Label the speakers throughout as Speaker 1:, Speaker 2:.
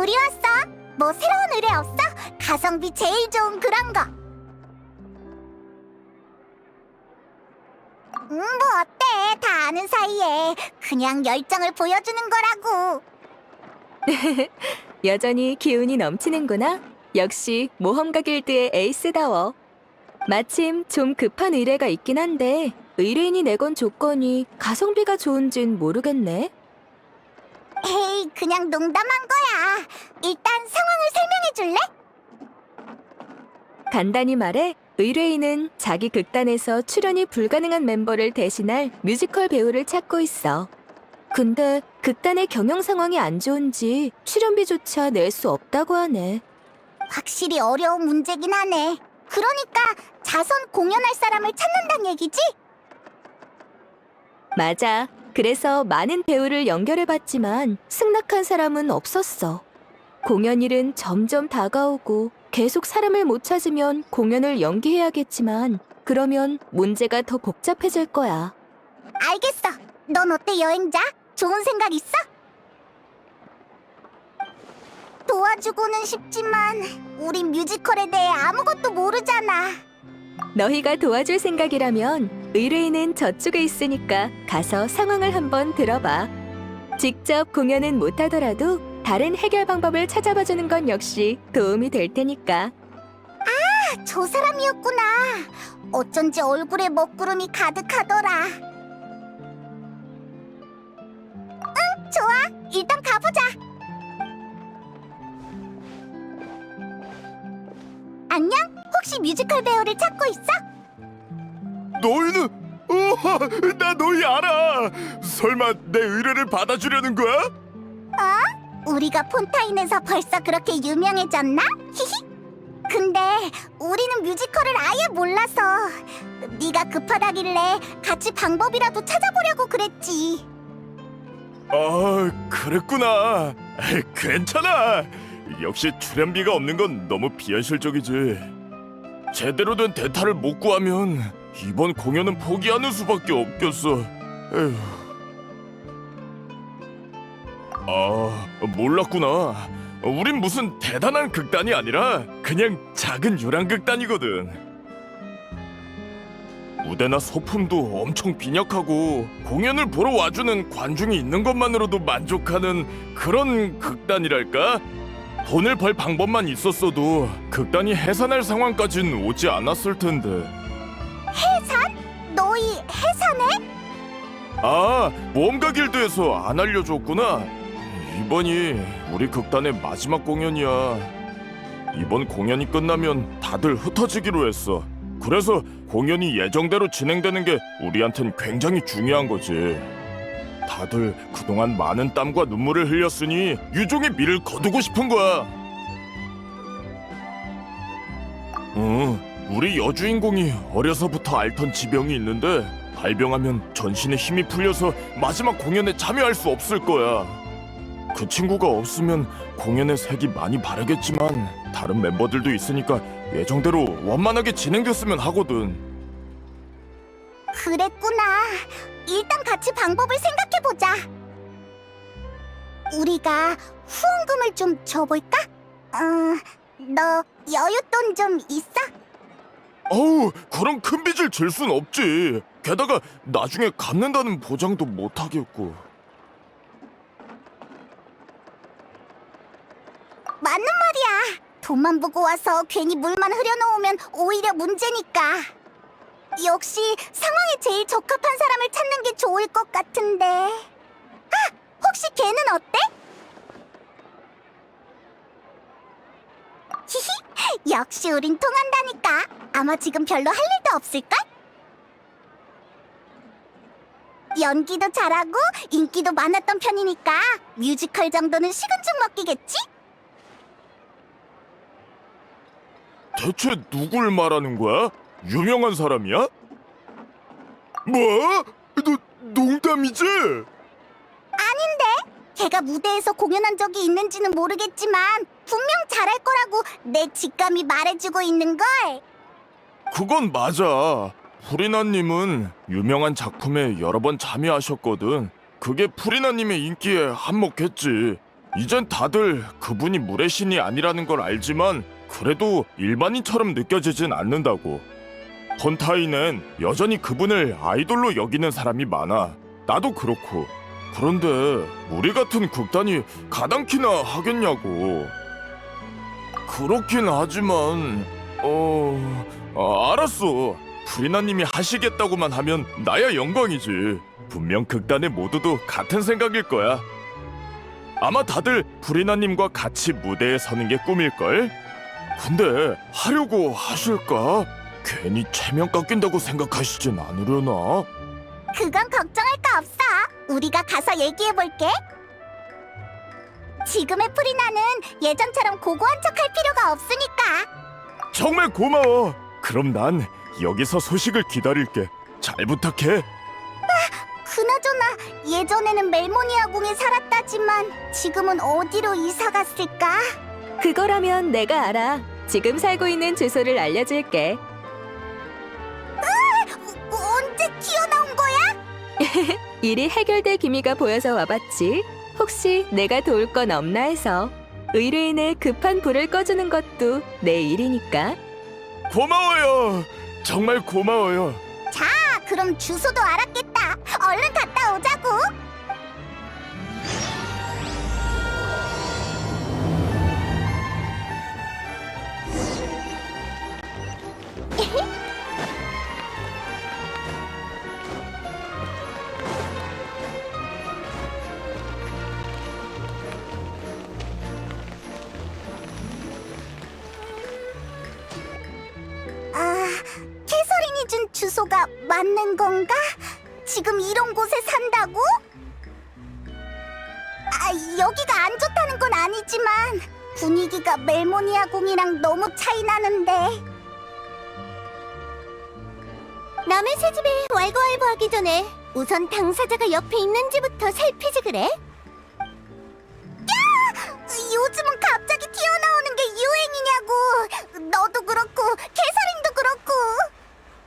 Speaker 1: 우리 왔어. 뭐 새로운 의뢰 없어? 가성비 제일 좋은 그런 거. 뭐 어때? 다 아는 사이에 그냥 열정을 보여주는 거라고.
Speaker 2: 여전히 기운이 넘치는구나. 역시 모험가 길드의 에이스다워. 마침 좀 급한 의뢰가 있긴 한데 의뢰인이 내건 조건이 가성비가 좋은진 모르겠네.
Speaker 1: 에이, 그냥 농담한 거야. 일단 상황을 설명해 줄래?
Speaker 2: 간단히 말해 의뢰인은 자기 극단에서 출연이 불가능한 멤버를 대신할 뮤지컬 배우를 찾고 있어. 근데 극단의 경영 상황이 안 좋은지 출연비조차 낼 수 없다고 하네.
Speaker 1: 확실히 어려운 문제긴 하네. 그러니까 자선 공연할 사람을 찾는단 얘기지?
Speaker 2: 맞아. 그래서 많은 배우를 연결해봤지만 승낙한 사람은 없었어. 공연일은 점점 다가오고 계속 사람을 못 찾으면 공연을 연기해야겠지만 그러면 문제가 더 복잡해질 거야.
Speaker 1: 알겠어. 넌 어때, 여행자? 좋은 생각 있어? 도와주고는 싶지만 우린 뮤지컬에 대해 아무것도 모르잖아.
Speaker 2: 너희가 도와줄 생각이라면 의뢰인은 저쪽에 있으니까 가서 상황을 한번 들어봐. 직접 공연은 못하더라도 다른 해결 방법을 찾아봐주는 건 역시 도움이 될 테니까.
Speaker 1: 저 사람이었구나. 어쩐지 얼굴에 먹구름이 가득하더라. 응, 좋아. 일단 가보자. 안녕? 혹시 뮤지컬 배우를 찾고 있어?
Speaker 3: 너희는 나 너희 알아. 설마 내 의뢰를 받아주려는 거야?
Speaker 1: 우리가 폰타인에서 벌써 그렇게 유명해졌나? 히히. 근데 우리는 뮤지컬을 아예 몰라서 네가 급하다길래 같이 방법이라도 찾아보려고 그랬지.
Speaker 3: 아, 그랬구나. 괜찮아. 역시 출연비가 없는 건 너무 비현실적이지. 제대로 된 대타를 못 구하면 이번 공연은 포기하는 수밖에 없겠어. 에휴. 아, 몰랐구나. 우린 무슨 대단한 극단이 아니라 그냥 작은 유랑극단이거든. 무대나 소품도 엄청 빈약하고 공연을 보러 와주는 관중이 있는 것만으로도 만족하는 그런 극단이랄까? 돈을 벌 방법만 있었어도 극단이 해산할 상황까진 오지 않았을 텐데.
Speaker 1: 해산? 너희 해산해?
Speaker 3: 아, 모험가 길드에서 안 알려줬구나. 이번이 우리 극단의 마지막 공연이야. 이번 공연이 끝나면 다들 흩어지기로 했어. 그래서 공연이 예정대로 진행되는 게 우리한텐 굉장히 중요한 거지. 다들 그동안 많은 땀과 눈물을 흘렸으니 유종의 미를 거두고 싶은 거야. 우리 여주인공이 어려서부터 앓던 지병이 있는데 발병하면 전신에 힘이 풀려서 마지막 공연에 참여할 수 없을 거야. 그 친구가 없으면 공연의 색이 많이 바르겠지만 다른 멤버들도 있으니까 예정대로 원만하게 진행됐으면 하거든.
Speaker 1: 그랬구나. 일단 같이 방법을 생각해보자. 우리가 후원금을 좀 줘볼까? 너 여윳돈 좀 있어?
Speaker 3: 어우, 그런 큰 빚을 질 순 없지. 게다가 나중에 갚는다는 보장도 못 하겠고.
Speaker 1: 맞는 말이야. 돈만 보고 와서 괜히 물만 흐려놓으면 오히려 문제니까. 역시 상황에 제일 적합한 사람을 찾는 게 좋을 것 같은데. 혹시 걔는 어때? 히히, 역시 우린 통한다니까. 아마 지금 별로 할 일도 없을걸? 연기도 잘하고 인기도 많았던 편이니까 뮤지컬 정도는 식은 죽 먹기겠지?
Speaker 3: 대체 누굴 말하는 거야? 유명한 사람이야? 뭐? 농담이지?
Speaker 1: 아닌데? 걔가 무대에서 공연한 적이 있는지는 모르겠지만 분명 잘할 거라고 내 직감이 말해주고 있는걸.
Speaker 3: 그건 맞아. 프리나님은 유명한 작품에 여러 번 참여하셨거든. 그게 프리나님의 인기에 한몫했지. 이젠 다들 그분이 물의 신이 아니라는 걸 알지만 그래도 일반인처럼 느껴지진 않는다고. 헌타이는 여전히 그분을 아이돌로 여기는 사람이 많아. 나도 그렇고. 그런데 우리 같은 극단이 가당키나 하겠냐고. 그렇긴 하지만 알았어. 프리나님이 하시겠다고만 하면 나야 영광이지. 분명 극단의 모두도 같은 생각일 거야. 아마 다들 프리나님과 같이 무대에 서는 게 꿈일걸? 근데 하려고 하실까? 괜히 체면 깎인다고 생각하시진 않으려나?
Speaker 1: 그건 걱정할 거 없어. 우리가 가서 얘기해볼게. 지금의 프리나는 예전처럼 고고한 척 할 필요가 없으니까.
Speaker 3: 정말 고마워. 그럼 난 여기서 소식을 기다릴게. 잘 부탁해.
Speaker 1: 그나저나 예전에는 멜모니아 궁에 살았다지만 지금은 어디로 이사 갔을까?
Speaker 2: 그거라면 내가 알아. 지금 살고 있는 주소를 알려줄게.
Speaker 1: 언제 튀어나온 거야?
Speaker 2: 일이 해결될 기미가 보여서 와봤지. 혹시 내가 도울 건 없나 해서. 의뢰인의 급한 불을 꺼주는 것도 내 일이니까.
Speaker 3: 고마워요. 정말 고마워요.
Speaker 1: 그럼 주소도 알았겠다. 얼른 갔다 오자고. 캐서린이 준 주소가 맞는 건가? 지금 이런 곳에 산다고? 여기가 안 좋다는 건 아니지만 분위기가 멜모니아 궁이랑 너무 차이 나는데. 남의 새 집에 왈가왈부하기 전에 우선 당사자가 옆에 있는지부터 살피지 그래? 요즘은 갑자기 튀어나오는 게 유행이냐고. 너도 그렇고 캐서린도 그렇고.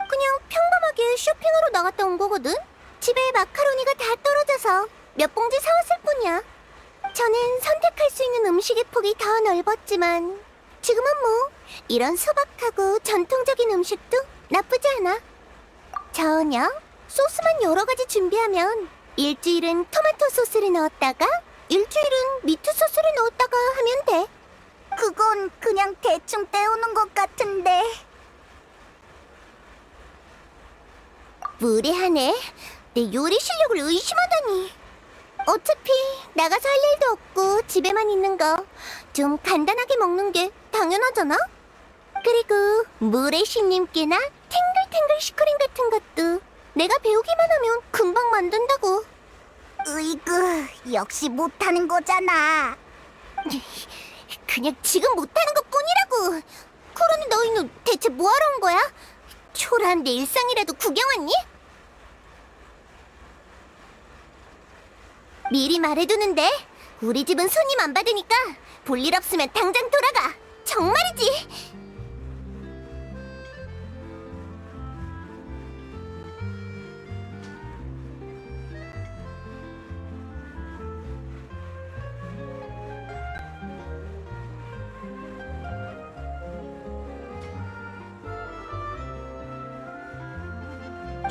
Speaker 1: 그냥 평범하게 쇼핑하러 나갔다 온 거거든. 집에 마카로니가 다 떨어져서 몇 봉지 사왔을 뿐이야. 저는 선택할 수 있는 음식의 폭이 더 넓었지만 지금은 뭐 이런 소박하고 전통적인 음식도 나쁘지 않아. 저녁 소스만 여러 가지 준비하면 일주일은 토마토 소스를 넣었다가 일주일은 미트 소스를 넣었다가 하면 돼. 그건 그냥 대충 때우는 것 같은데. 무례하네. 내 요리 실력을 의심하다니. 어차피 나가서 할 일도 없고 집에만 있는 거 좀 간단하게 먹는 게 당연하잖아. 그리고 무례신님께나 탱글탱글 슈크림 같은 것도 내가 배우기만 하면 금방 만든다고. 으이그, 역시 못하는 거잖아. 그냥 지금 못하는 것뿐이라고. 그러니 너희는 대체 뭐하러 온 거야? 초라한 내 일상이라도 구경 왔니? 미리 말해두는데 우리 집은 손님 안 받으니까 볼일 없으면 당장 돌아가. 정말이지.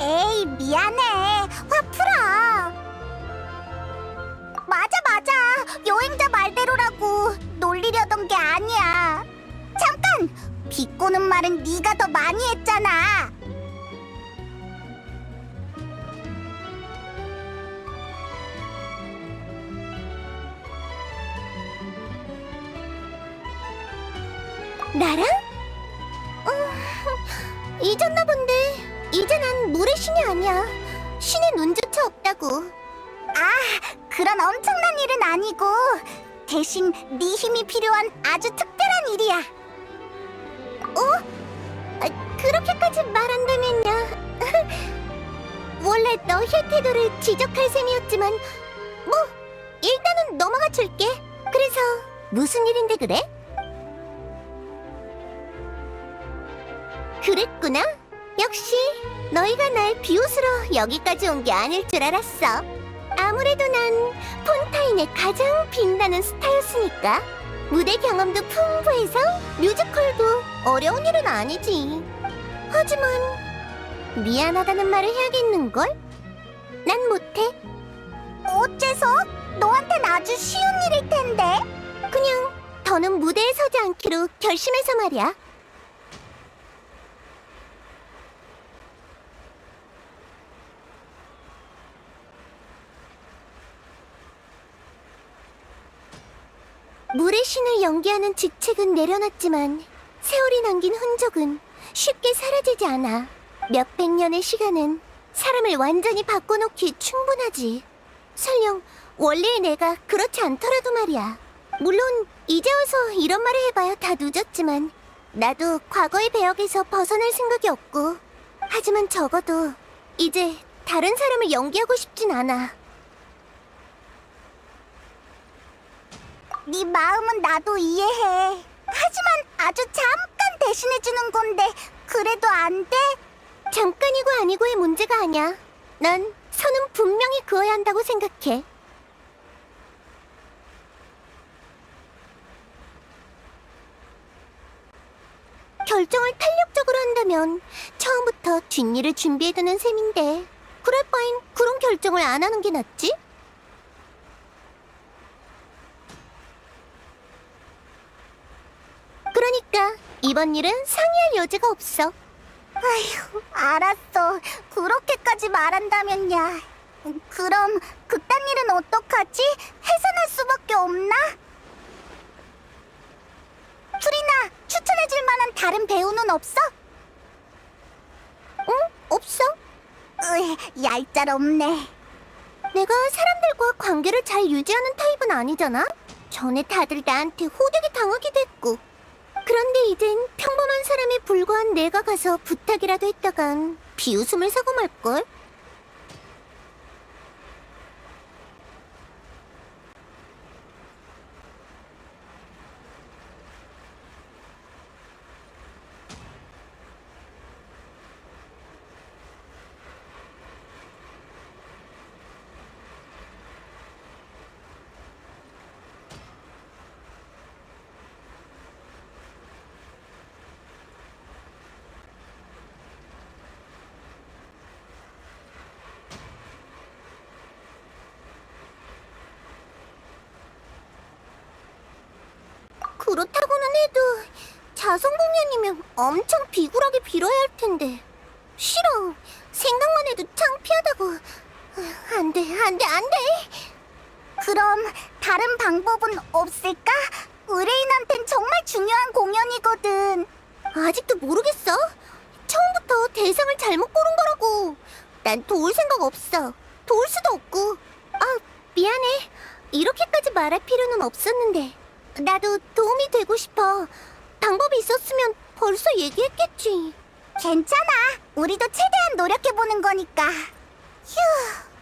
Speaker 1: 에이, 미안해. 화 풀어. 맞아. 여행자 말대로라고. 놀리려던 게 아니야. 잠깐! 비꼬는 말은 네가 더 많이 했잖아. 나랑? 잊었나 본데 이제 난 물의 신이 아니야. 신의 눈조차 없다고. 그런 엄청난 일은 아니고 대신 네 힘이 필요한 아주 특별한 일이야. 그렇게까지 말한다면요. 원래 너의 태도를 지적할 셈이었지만 뭐 일단은 넘어가 줄게. 그래서 무슨 일인데 그래? 그랬구나. 역시 너희가 날 비웃으러 여기까지 온 게 아닐 줄 알았어. 아무래도 난 폰타인의 가장 빛나는 스타였으니까. 무대 경험도 풍부해서 뮤지컬도 어려운 일은 아니지. 하지만 미안하다는 말을 해야겠는걸? 난 못해. 어째서? 너한텐 아주 쉬운 일일 텐데. 그냥 더는 무대에 서지 않기로 결심해서 말이야. 물의 신을 연기하는 직책은 내려놨지만 세월이 남긴 흔적은 쉽게 사라지지 않아. 몇백 년의 시간은 사람을 완전히 바꿔놓기에 충분하지. 설령 원래의 내가 그렇지 않더라도 말이야. 물론 이제 와서 이런 말을 해봐야 다 늦었지만 나도 과거의 배역에서 벗어날 생각이 없고, 하지만 적어도 이제 다른 사람을 연기하고 싶진 않아. 네 마음은 나도 이해해. 하지만 아주 잠깐 대신해주는 건데 그래도 안 돼? 잠깐이고 아니고의 문제가 아니야. 난 선은 분명히 그어야 한다고 생각해. 결정을 탄력적으로 한다면 처음부터 뒷일을 준비해두는 셈인데, 그럴 바엔 그런 결정을 안 하는 게 낫지? 그러니까 이번 일은 상의할 여지가 없어. 아휴, 알았어. 그렇게까지 말한다면야. 그럼 그딴 일은 어떡하지? 해산할 수밖에 없나? 프리나, 추천해줄 만한 다른 배우는 없어? 응? 없어? 얄짤없네. 내가 사람들과 관계를 잘 유지하는 타입은 아니잖아? 전에 다들 나한테 호되게 당하기도 했고. 그런데 이젠 평범한 사람에 불과한 내가 가서 부탁이라도 했다간 비웃음을 사고 말걸? 그렇다고는 해도 자선 공연이면 엄청 비굴하게 빌어야 할 텐데. 싫어. 생각만 해도 창피하다고. 안 돼, 안 돼, 안 돼. 그럼 다른 방법은 없을까? 의뢰인한텐 정말 중요한 공연이거든. 아직도 모르겠어. 처음부터 대상을 잘못 고른 거라고. 난 도울 생각 없어. 도울 수도 없고. 아, 미안해. 이렇게까지 말할 필요는 없었는데. 나도 도움이 되고 싶어. 방법이 있었으면 벌써 얘기했겠지. 괜찮아. 우리도 최대한 노력해보는 거니까. 휴,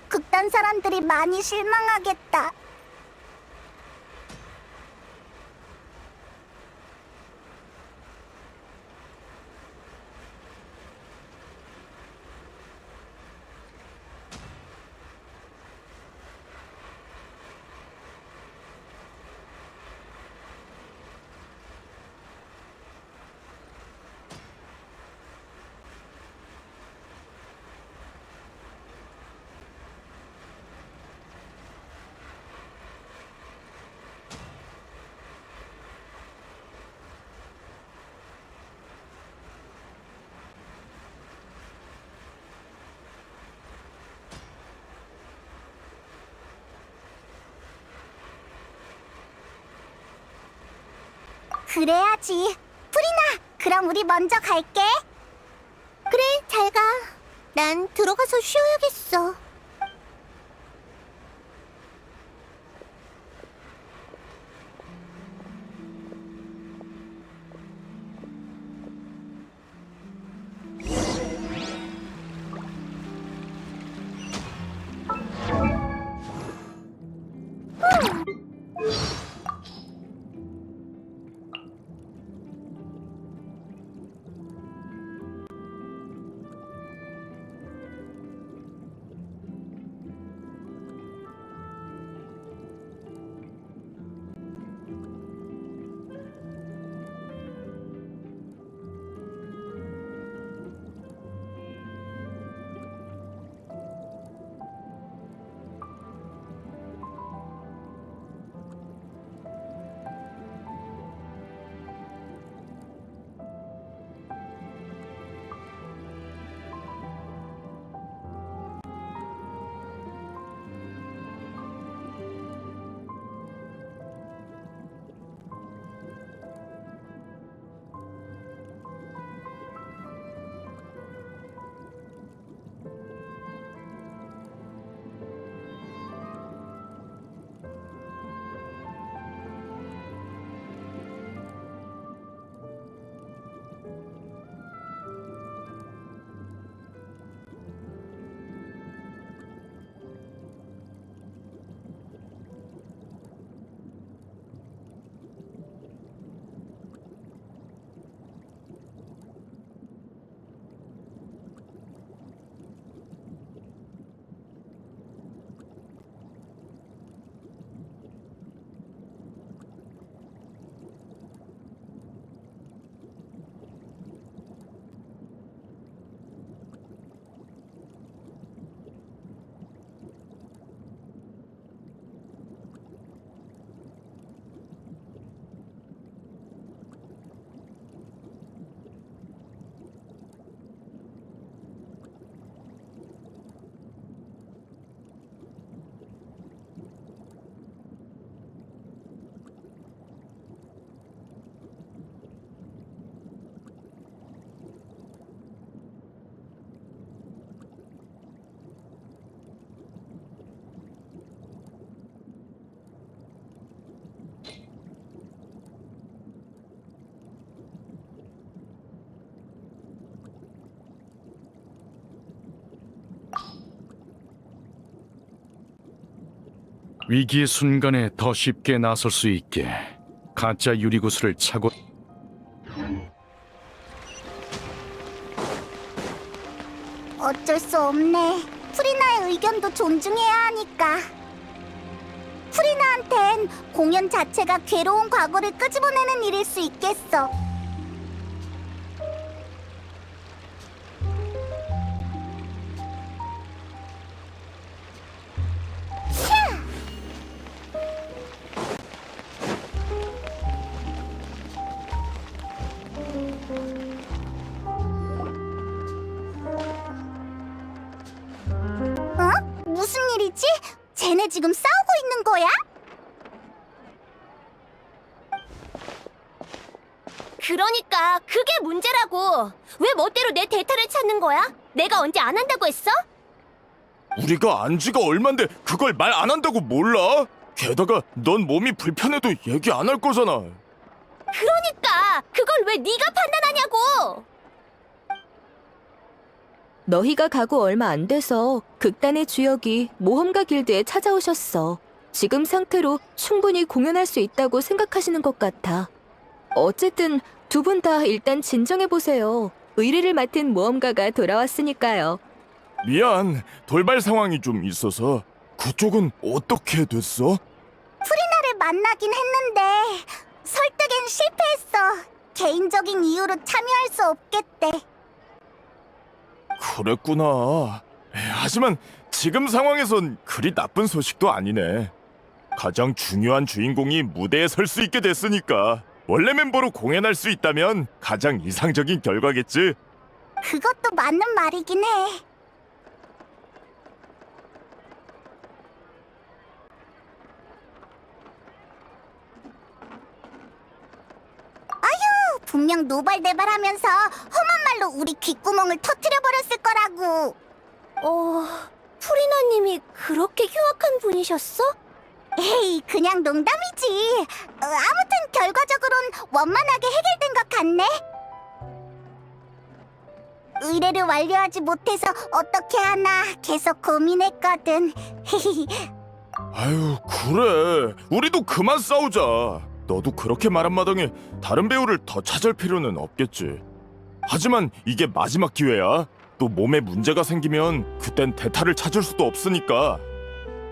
Speaker 1: 극단 사람들이 많이 실망하겠다. 그래야지. 프리나, 그럼 우리 먼저 갈게. 그래, 잘 가. 난 들어가서 쉬어야겠어.
Speaker 4: 위기의 순간에 더 쉽게 나설 수 있게 가짜 유리구슬을 차고
Speaker 1: 어쩔 수 없네. 프리나의 의견도 존중해야 하니까. 프리나한텐 공연 자체가 괴로운 과거를 끄집어내는 일일 수 있겠어. 어? 무슨 일이지? 쟤네 지금 싸우고 있는 거야?
Speaker 5: 그러니까 그게 문제라고. 왜 멋대로 내 데이터를 찾는 거야? 내가 언제 안 한다고 했어?
Speaker 3: 우리가 안 지가 얼만데 그걸 말 안 한다고 몰라? 게다가 넌 몸이 불편해도 얘기 안 할 거잖아.
Speaker 5: 그러니까 그걸 왜 네가 판단하냐고.
Speaker 2: 너희가 가고 얼마 안 돼서 극단의 주역이 모험가 길드에 찾아오셨어. 지금 상태로 충분히 공연할 수 있다고 생각하시는 것 같아. 어쨌든 두 분 다 일단 진정해보세요. 의뢰를 맡은 모험가가 돌아왔으니까요.
Speaker 3: 미안, 돌발 상황이 좀 있어서. 그쪽은 어떻게 됐어?
Speaker 1: 프리나를 만나긴 했는데 설득엔 실패했어. 개인적인 이유로 참여할 수 없겠대.
Speaker 3: 그랬구나. 하지만 지금 상황에선 그리 나쁜 소식도 아니네. 가장 중요한 주인공이 무대에 설 수 있게 됐으니까 원래 멤버로 공연할 수 있다면 가장 이상적인 결과겠지.
Speaker 1: 그것도 맞는 말이긴 해. 아휴, 분명 노발대발하면서 험한 말로 우리 귓구멍을 터뜨려버렸을 거라고.
Speaker 5: 프리나님이 그렇게 흉악한 분이셨어?
Speaker 1: 에이, 그냥 농담이지. 아무튼 결과적으론 원만하게 해결된 것 같네. 의뢰를 완료하지 못해서 어떻게 하나 계속 고민했거든.
Speaker 3: 아유, 그래. 우리도 그만 싸우자. 너도 그렇게 말한 마당에 다른 배우를 더 찾을 필요는 없겠지. 하지만 이게 마지막 기회야. 또 몸에 문제가 생기면 그땐 대타를 찾을 수도 없으니까.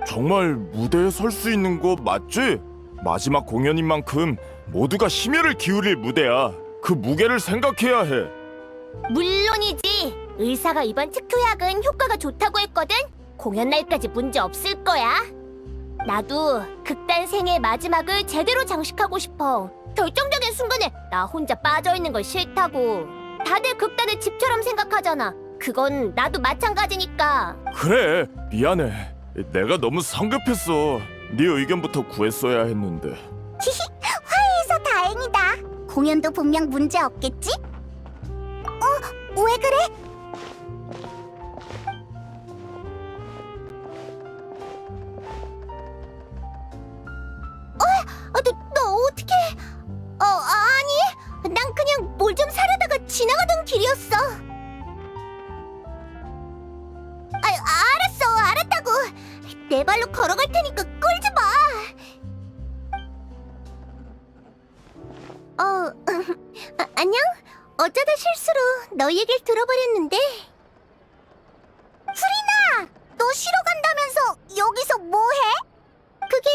Speaker 3: 정말 무대에 설 수 있는 거 맞지? 마지막 공연인 만큼 모두가 심혈을 기울일 무대야. 그 무게를 생각해야 해.
Speaker 5: 물론이지. 의사가 이번 특효약은 효과가 좋다고 했거든. 공연 날까지 문제 없을 거야. 나도 극단 생의 마지막을 제대로 장식하고 싶어. 결정적인 순간에 나 혼자 빠져있는 걸 싫다고. 다들 극단을 집처럼 생각하잖아. 그건 나도 마찬가지니까.
Speaker 3: 그래, 미안해. 내가 너무 성급했어. 네 의견부터 구했어야 했는데.
Speaker 1: 화해해서 다행이다. 공연도 분명 문제 없겠지? 왜 그래? 너 어떻게? 아니, 난 그냥 뭘 좀 사려다가 지나가던 길이었어. 알았다고. 내 발로 걸어갈 테니까 끌지 마. 안녕? 어쩌다 실수로 너 얘기를 들어버렸는데. 프리나! 너 쉬러 간다면서 여기서 뭐해? 그게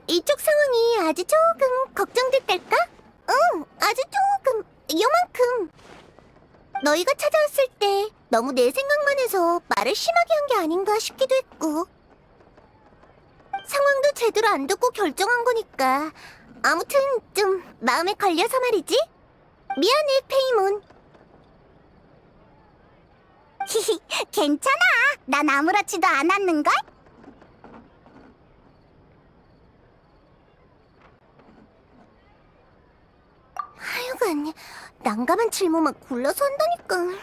Speaker 1: 이쪽 상황이 아주 조금 걱정됐달까? 응, 아주 조금, 요만큼. 너희가 찾아왔을 때 너무 내 생각만 해서 말을 심하게 한 게 아닌가 싶기도 했고. 상황도 제대로 안 듣고 결정한 거니까 아무튼 좀 마음에 걸려서 말이지. 미안해, 페이몬. 히히, 괜찮아. 난 아무렇지도 않았는걸? 하여간 난감한 질문만 골라서 한다니까.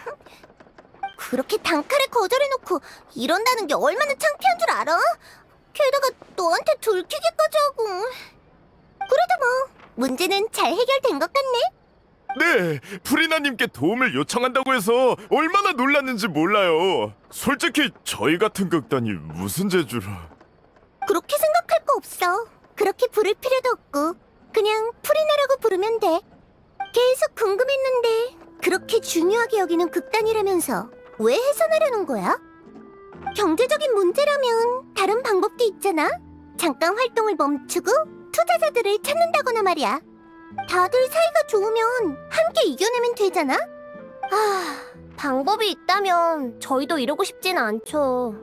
Speaker 1: 그렇게 단칼에 거절해놓고 이런다는 게 얼마나 창피한 줄 알아? 게다가 너한테 들키기까지 하고. 그래도 뭐 문제는 잘 해결된 것 같네.
Speaker 3: 네, 프리나님께 도움을 요청한다고 해서 얼마나 놀랐는지 몰라요. 솔직히 저희 같은 극단이 무슨 재주로.
Speaker 1: 그렇게 생각할 거 없어. 그렇게 부를 필요도 없고 그냥 프리나라고 부르면 돼. 계속 궁금했는데 그렇게 중요하게 여기는 극단이라면서 왜 해산하려는 거야? 경제적인 문제라면 다른 방법도 있잖아. 잠깐 활동을 멈추고 투자자들을 찾는다거나 말이야. 다들 사이가 좋으면 함께 이겨내면 되잖아.
Speaker 5: 방법이 있다면 저희도 이러고 싶진 않죠.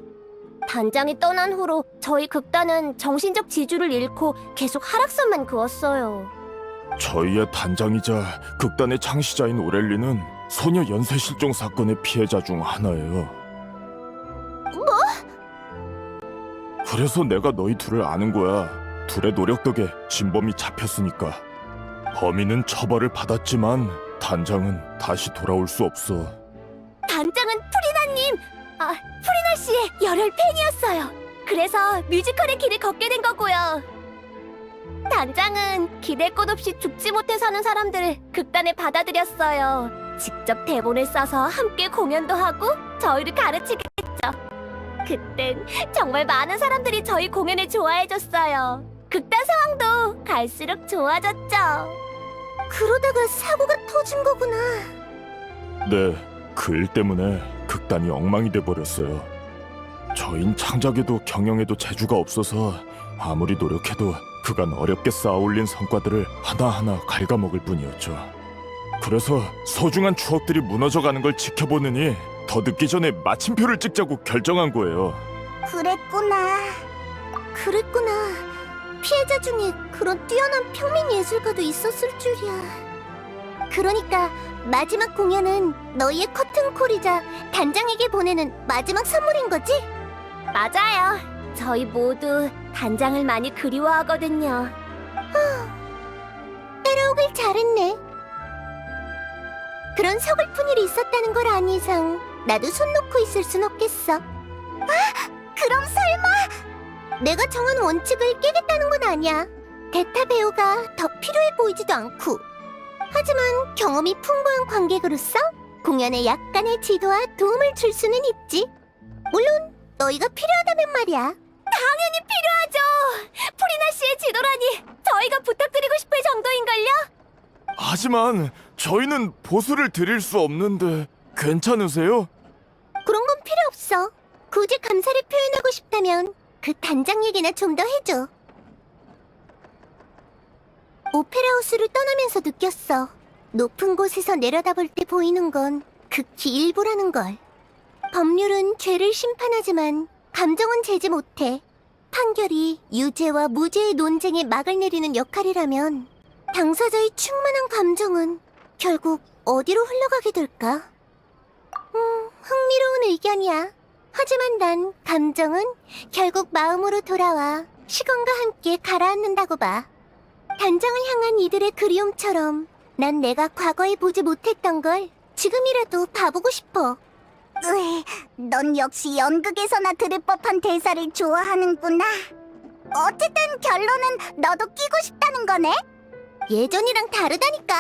Speaker 5: 단장이 떠난 후로 저희 극단은 정신적 지주를 잃고 계속 하락선만 그었어요.
Speaker 3: 저희의 단장이자 극단의 창시자인 오렐리는 소녀 연쇄 실종 사건의 피해자 중 하나예요.
Speaker 1: 뭐?
Speaker 3: 그래서 내가 너희 둘을 아는 거야. 둘의 노력 덕에 진범이 잡혔으니까. 범인은 처벌을 받았지만 단장은 다시 돌아올 수 없어.
Speaker 5: 단장은 프리나 씨의 열혈 팬이었어요. 그래서 뮤지컬의 길을 걷게 된 거고요. 단장은 기댈 것 없이 죽지 못해 사는 사람들을 극단에 받아들였어요. 직접 대본을 써서 함께 공연도 하고 저희를 가르치게 했죠. 그땐 정말 많은 사람들이 저희 공연을 좋아해줬어요. 극단 상황도 갈수록 좋아졌죠.
Speaker 1: 그러다가 사고가 터진 거구나.
Speaker 3: 네, 그 일 때문에 극단이 엉망이 돼버렸어요. 저흰 창작에도 경영에도 재주가 없어서 아무리 노력해도 그간 어렵게 쌓아올린 성과들을 하나하나 갉아먹을 뿐이었죠. 그래서 소중한 추억들이 무너져가는 걸 지켜보느니 더 늦기 전에 마침표를 찍자고 결정한 거예요.
Speaker 1: 그랬구나. 피해자 중에 그런 뛰어난 평민 예술가도 있었을 줄이야. 그러니까 마지막 공연은 너희의 커튼콜이자 단장에게 보내는 마지막 선물인 거지?
Speaker 5: 맞아요. 저희 모두 단장을 많이 그리워하거든요.
Speaker 1: 따라오길 잘했네. 그런 서글픈 일이 있었다는 걸 안 이상 나도 손 놓고 있을 순 없겠어. 그럼 설마 내가 정한 원칙을 깨겠다는 건 아니야. 대타 배우가 더 필요해 보이지도 않고. 하지만 경험이 풍부한 관객으로서 공연에 약간의 지도와 도움을 줄 수는 있지. 물론 너희가 필요하다면 말이야.
Speaker 5: 당연히 필요하죠. 프리나 씨의 지도라니 저희가 부탁드리고 싶을 정도인걸요?
Speaker 3: 하지만 저희는 보수를 드릴 수 없는데 괜찮으세요?
Speaker 1: 그런 건 필요 없어. 굳이 감사를 표현하고 싶다면 그 단장 얘기나 좀 더 해줘. 오페라하우스를 떠나면서 느꼈어. 높은 곳에서 내려다볼 때 보이는 건 극히 일부라는 걸. 법률은 죄를 심판하지만 감정은 재지 못해. 판결이 유죄와 무죄의 논쟁에 막을 내리는 역할이라면 당사자의 충만한 감정은 결국 어디로 흘러가게 될까? 흥미로운 의견이야. 하지만 난 감정은 결국 마음으로 돌아와 시간과 함께 가라앉는다고 봐. 단장을 향한 이들의 그리움처럼 난 내가 과거에 보지 못했던 걸 지금이라도 봐보고 싶어. 넌 역시 연극에서나 들을 법한 대사를 좋아하는구나. 어쨌든 결론은 너도 끼고 싶다는 거네? 예전이랑 다르다니까.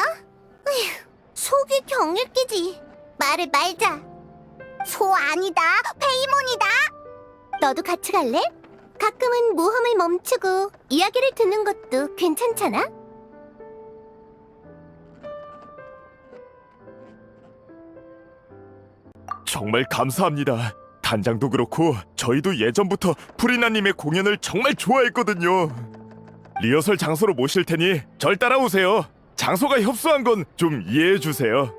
Speaker 1: 속이 경일끼지. 말을 말자. 소 아니다. 페이몬이다. 너도 같이 갈래? 가끔은 모험을 멈추고 이야기를 듣는 것도 괜찮잖아?
Speaker 3: 정말 감사합니다. 단장도 그렇고 저희도 예전부터 프리나님의 공연을 정말 좋아했거든요. 리허설 장소로 모실 테니 절 따라오세요. 장소가 협소한 건 좀 이해해 주세요.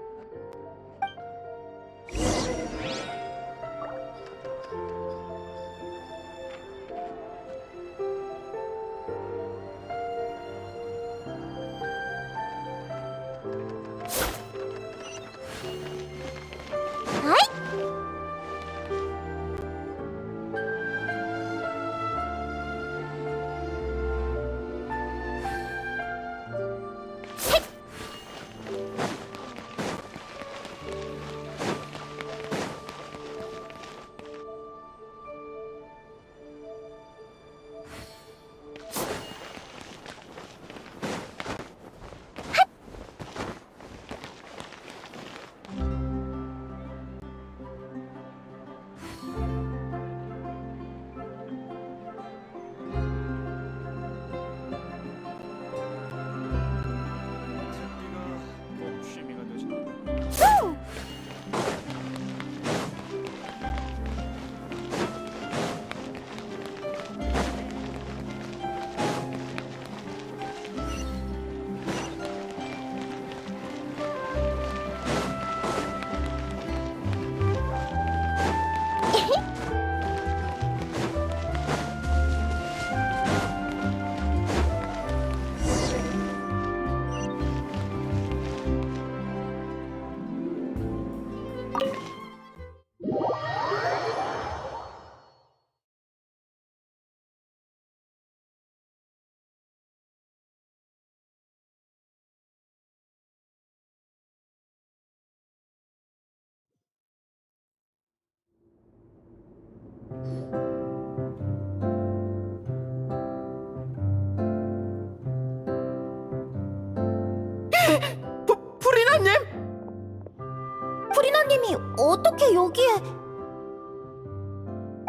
Speaker 1: 사람이 어떻게 여기에...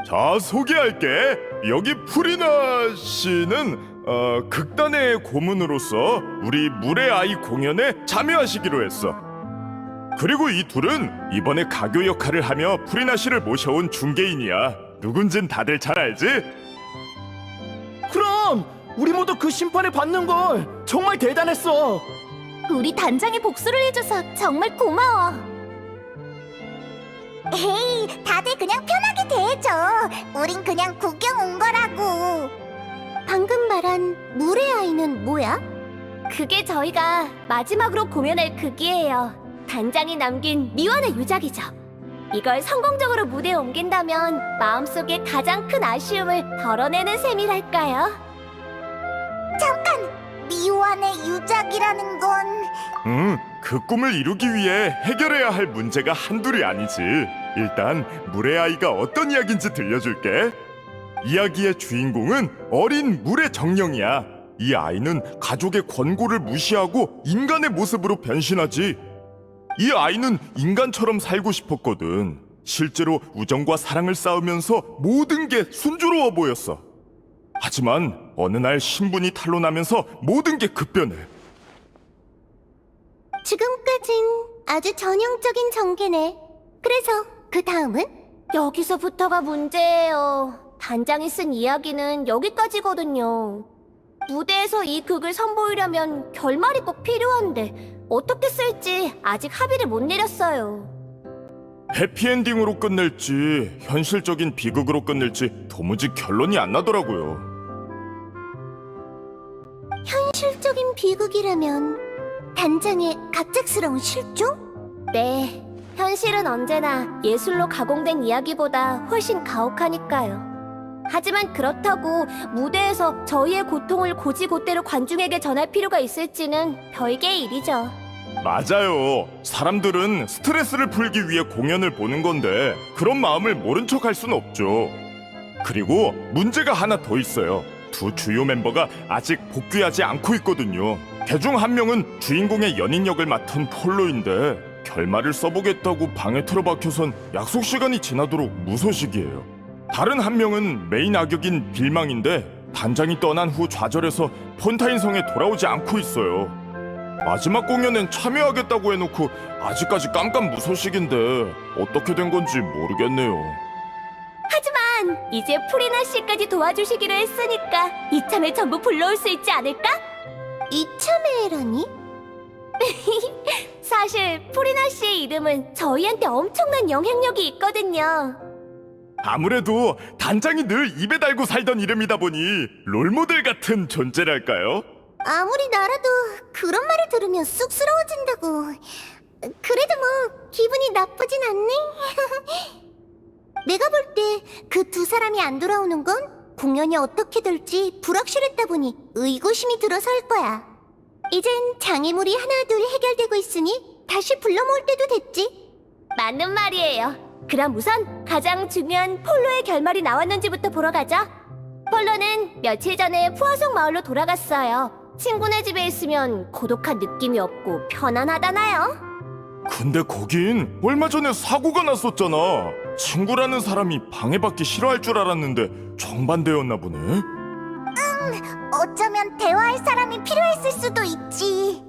Speaker 3: 자, 소개할게. 여기 프리나 씨는 극단의 고문으로서 우리 물의 아이 공연에 참여하시기로 했어. 그리고 이 둘은 이번에 가교 역할을 하며 프리나 씨를 모셔온 중개인이야. 누군진 다들 잘 알지?
Speaker 6: 그럼 우리 모두 그 심판을 받는 걸 정말 대단했어.
Speaker 1: 우리 단장이 복수를 해줘서 정말 고마워. 에이, 다들 그냥 편하게 대해줘. 우린 그냥 구경 온 거라고. 방금 말한 물의 아이는 뭐야?
Speaker 5: 그게 저희가 마지막으로 공연할 극이에요. 단장이 남긴 미완의 유작이죠. 이걸 성공적으로 무대에 옮긴다면 마음속에 가장 큰 아쉬움을 덜어내는 셈이랄까요?
Speaker 1: 잠깐! 미완의 유작이라는 건...
Speaker 3: 그 꿈을 이루기 위해 해결해야 할 문제가 한둘이 아니지. 일단 물의 아이가 어떤 이야기인지 들려줄게. 이야기의 주인공은 어린 물의 정령이야. 이 아이는 가족의 권고를 무시하고 인간의 모습으로 변신하지. 이 아이는 인간처럼 살고 싶었거든. 실제로 우정과 사랑을 쌓으면서 모든 게 순조로워 보였어. 하지만 어느 날 신분이 탄로나면서 모든 게 급변해.
Speaker 1: 지금까진 아주 전형적인 전개네. 그래서 그 다음은?
Speaker 5: 여기서부터가 문제예요. 단장이 쓴 이야기는 여기까지거든요. 무대에서 이 극을 선보이려면 결말이 꼭 필요한데 어떻게 쓸지 아직 합의를 못 내렸어요.
Speaker 3: 해피엔딩으로 끝낼지 현실적인 비극으로 끝낼지 도무지 결론이 안 나더라고요.
Speaker 1: 현실적인 비극이라면 단장의 갑작스러운 실종?
Speaker 5: 네, 현실은 언제나 예술로 가공된 이야기보다 훨씬 가혹하니까요. 하지만 그렇다고 무대에서 저희의 고통을 고지고대로 관중에게 전할 필요가 있을지는 별개의 일이죠.
Speaker 3: 맞아요. 사람들은 스트레스를 풀기 위해 공연을 보는 건데 그런 마음을 모른 척 할 순 없죠. 그리고 문제가 하나 더 있어요. 두 주요 멤버가 아직 복귀하지 않고 있거든요. 그중 한 명은 주인공의 연인 역을 맡은 폴로인데 결말을 써보겠다고 방에 틀어박혀선 약속 시간이 지나도록 무소식이에요. 다른 한 명은 메인 악역인 빌망인데 단장이 떠난 후 좌절해서 폰타인 성에 돌아오지 않고 있어요. 마지막 공연엔 참여하겠다고 해놓고 아직까지 깜깜무소식인데 어떻게 된 건지 모르겠네요.
Speaker 5: 하지만 이제 프리나 씨까지 도와주시기로 했으니까 이참에 전부 불러올 수 있지 않을까?
Speaker 1: 이참에라니?
Speaker 5: 사실 프리나 씨의 이름은 저희한테 엄청난 영향력이 있거든요.
Speaker 3: 아무래도 단장이 늘 입에 달고 살던 이름이다 보니 롤모델 같은 존재랄까요?
Speaker 1: 아무리 나라도 그런 말을 들으면 쑥스러워진다고. 그래도 뭐 기분이 나쁘진 않네. 내가 볼 때 그 두 사람이 안 돌아오는 건 공연이 어떻게 될지 불확실했다 보니 의구심이 들어서일 거야. 이젠 장애물이 하나둘 해결되고 있으니 다시 불러 모을 때도 됐지.
Speaker 5: 맞는 말이에요. 그럼 우선 가장 중요한 폴로의 결말이 나왔는지부터 보러 가죠. 폴로는 며칠 전에 푸아송 마을로 돌아갔어요. 친구네 집에 있으면 고독한 느낌이 없고 편안하다나요?
Speaker 3: 근데 거긴 얼마 전에 사고가 났었잖아. 친구라는 사람이 방해받기 싫어할 줄 알았는데 정반대였나 보네.
Speaker 1: 어쩌면 대화할 사람이 필요했을 수도 있지.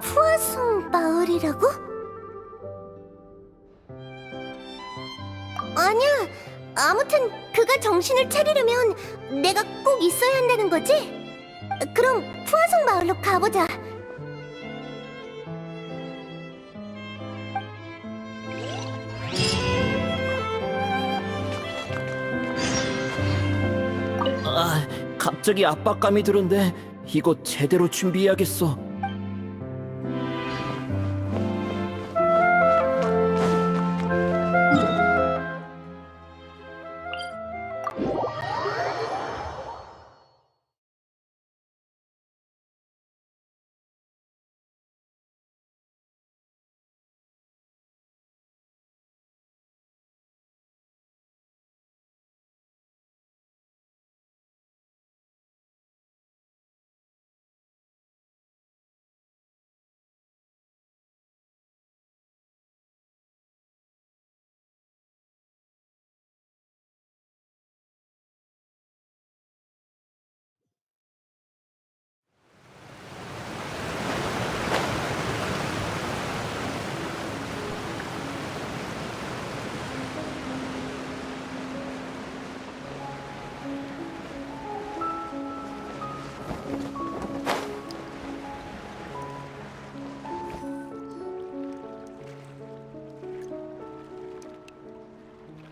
Speaker 1: 푸아송 마을이라고? 아니야. 아무튼 그가 정신을 차리려면 내가 꼭 있어야 한다는 거지? 그럼 푸아송 마을로 가보자.
Speaker 6: 아, 갑자기 압박감이 드는데 이거 제대로 준비해야겠어.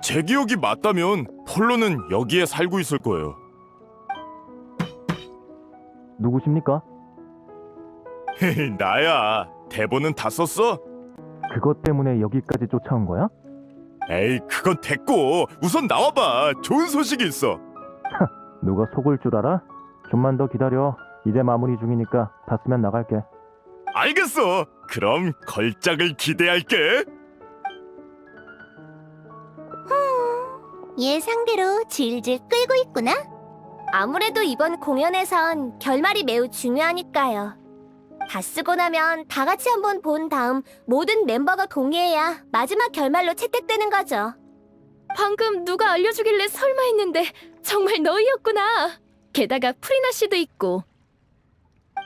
Speaker 3: 제 기억이 맞다면 폴로는 여기에 살고 있을 거예요.
Speaker 6: 누구십니까?
Speaker 3: 나야. 대본은 다 썼어?
Speaker 6: 그것 때문에 여기까지 쫓아온 거야?
Speaker 3: 에이, 그건 됐고 우선 나와봐. 좋은 소식이 있어.
Speaker 6: 누가 속을 줄 알아? 좀만 더 기다려. 이제 마무리 중이니까 다 쓰면 나갈게.
Speaker 3: 알겠어. 그럼 걸작을 기대할게.
Speaker 5: 예상대로 질질 끌고 있구나. 아무래도 이번 공연에선 결말이 매우 중요하니까요. 다 쓰고 나면 다 같이 한번 본 다음 모든 멤버가 동의해야 마지막 결말로 채택되는 거죠.
Speaker 2: 방금 누가 알려주길래 설마 했는데 정말 너희였구나. 게다가 프리나 씨도 있고.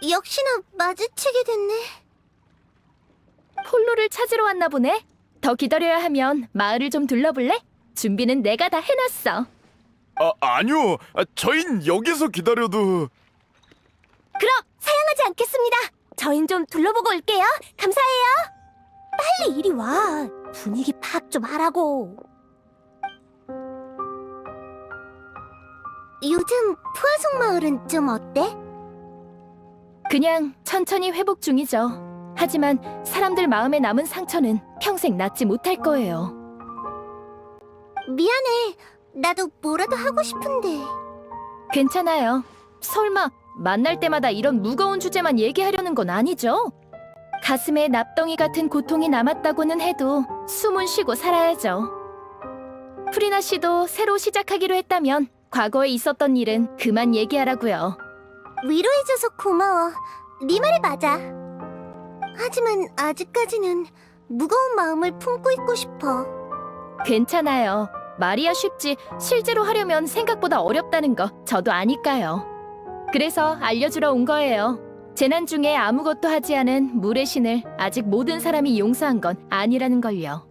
Speaker 5: 역시나 마주치게 됐네.
Speaker 2: 폴로를 찾으러 왔나 보네. 더 기다려야 하면 마을을 좀 둘러볼래? 준비는 내가 다 해놨어.
Speaker 3: 아니요. 저흰 여기서 기다려도.
Speaker 5: 그럼 사양하지 않겠습니다. 저흰 좀 둘러보고 올게요. 감사해요. 빨리 이리 와. 분위기 파악 좀 하라고. 요즘 푸아송 마을은 좀 어때?
Speaker 2: 그냥 천천히 회복 중이죠. 하지만 사람들 마음에 남은 상처는 평생 낫지 못할 거예요.
Speaker 5: 미안해. 나도 뭐라도 하고 싶은데.
Speaker 2: 괜찮아요. 설마 만날 때마다 이런 무거운 주제만 얘기하려는 건 아니죠? 가슴에 납덩이 같은 고통이 남았다고는 해도 숨은 쉬고 살아야죠. 프리나 씨도 새로 시작하기로 했다면 과거에 있었던 일은 그만 얘기하라고요.
Speaker 5: 위로해줘서 고마워. 네 말이 맞아. 하지만 아직까지는 무거운 마음을 품고 있고 싶어.
Speaker 2: 괜찮아요. 말이야 쉽지 실제로 하려면 생각보다 어렵다는 거 저도 아니까요. 그래서 알려주러 온 거예요. 재난 중에 아무것도 하지 않은 물의 신을 아직 모든 사람이 용서한 건 아니라는 걸요.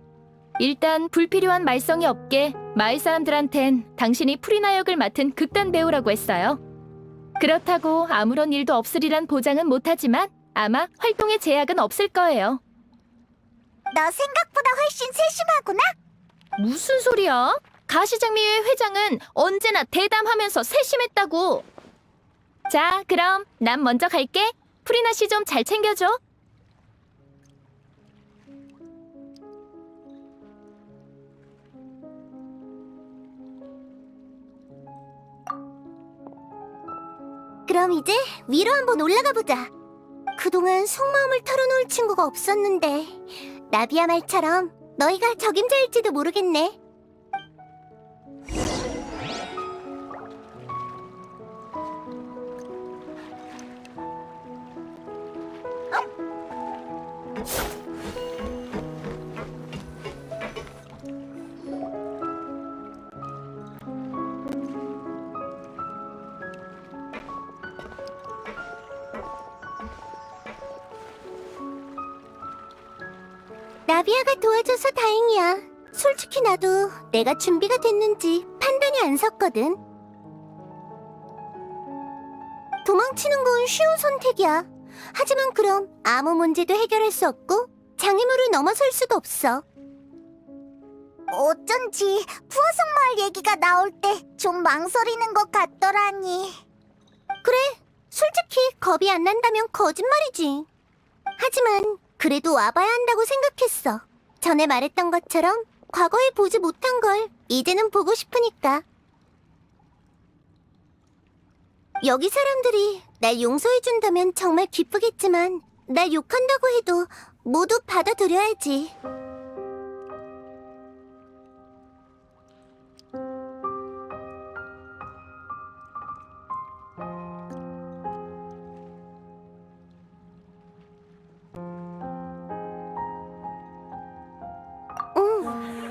Speaker 2: 일단 불필요한 말썽이 없게 마을 사람들한텐 당신이 프리나 역을 맡은 극단 배우라고 했어요. 그렇다고 아무런 일도 없으리란 보장은 못하지만 아마 활동에 제약은 없을 거예요.
Speaker 1: 너 생각보다 훨씬 세심하구나.
Speaker 2: 무슨 소리야? 가시장미회 회장은 언제나 대담하면서 세심했다고. 자, 그럼 난 먼저 갈게. 프리나 씨 좀 잘 챙겨줘.
Speaker 5: 그럼 이제 위로 한번 올라가 보자. 그동안 속마음을 털어놓을 친구가 없었는데 나비야 말처럼 너희가 적임자일지도 모르겠네. 나비아가 도와줘서 다행이야. 솔직히 나도 내가 준비가 됐는지 판단이 안 섰거든. 도망치는 건 쉬운 선택이야. 하지만 그럼 아무 문제도 해결할 수 없고 장애물을 넘어설 수도 없어.
Speaker 1: 어쩐지 푸아송 마을 얘기가 나올 때 좀 망설이는 것 같더라니.
Speaker 5: 그래, 솔직히 겁이 안 난다면 거짓말이지. 하지만 그래도 와봐야 한다고 생각했어. 전에 말했던 것처럼 과거에 보지 못한 걸 이제는 보고 싶으니까. 여기 사람들이 날 용서해준다면 정말 기쁘겠지만 날 욕한다고 해도 모두 받아들여야지.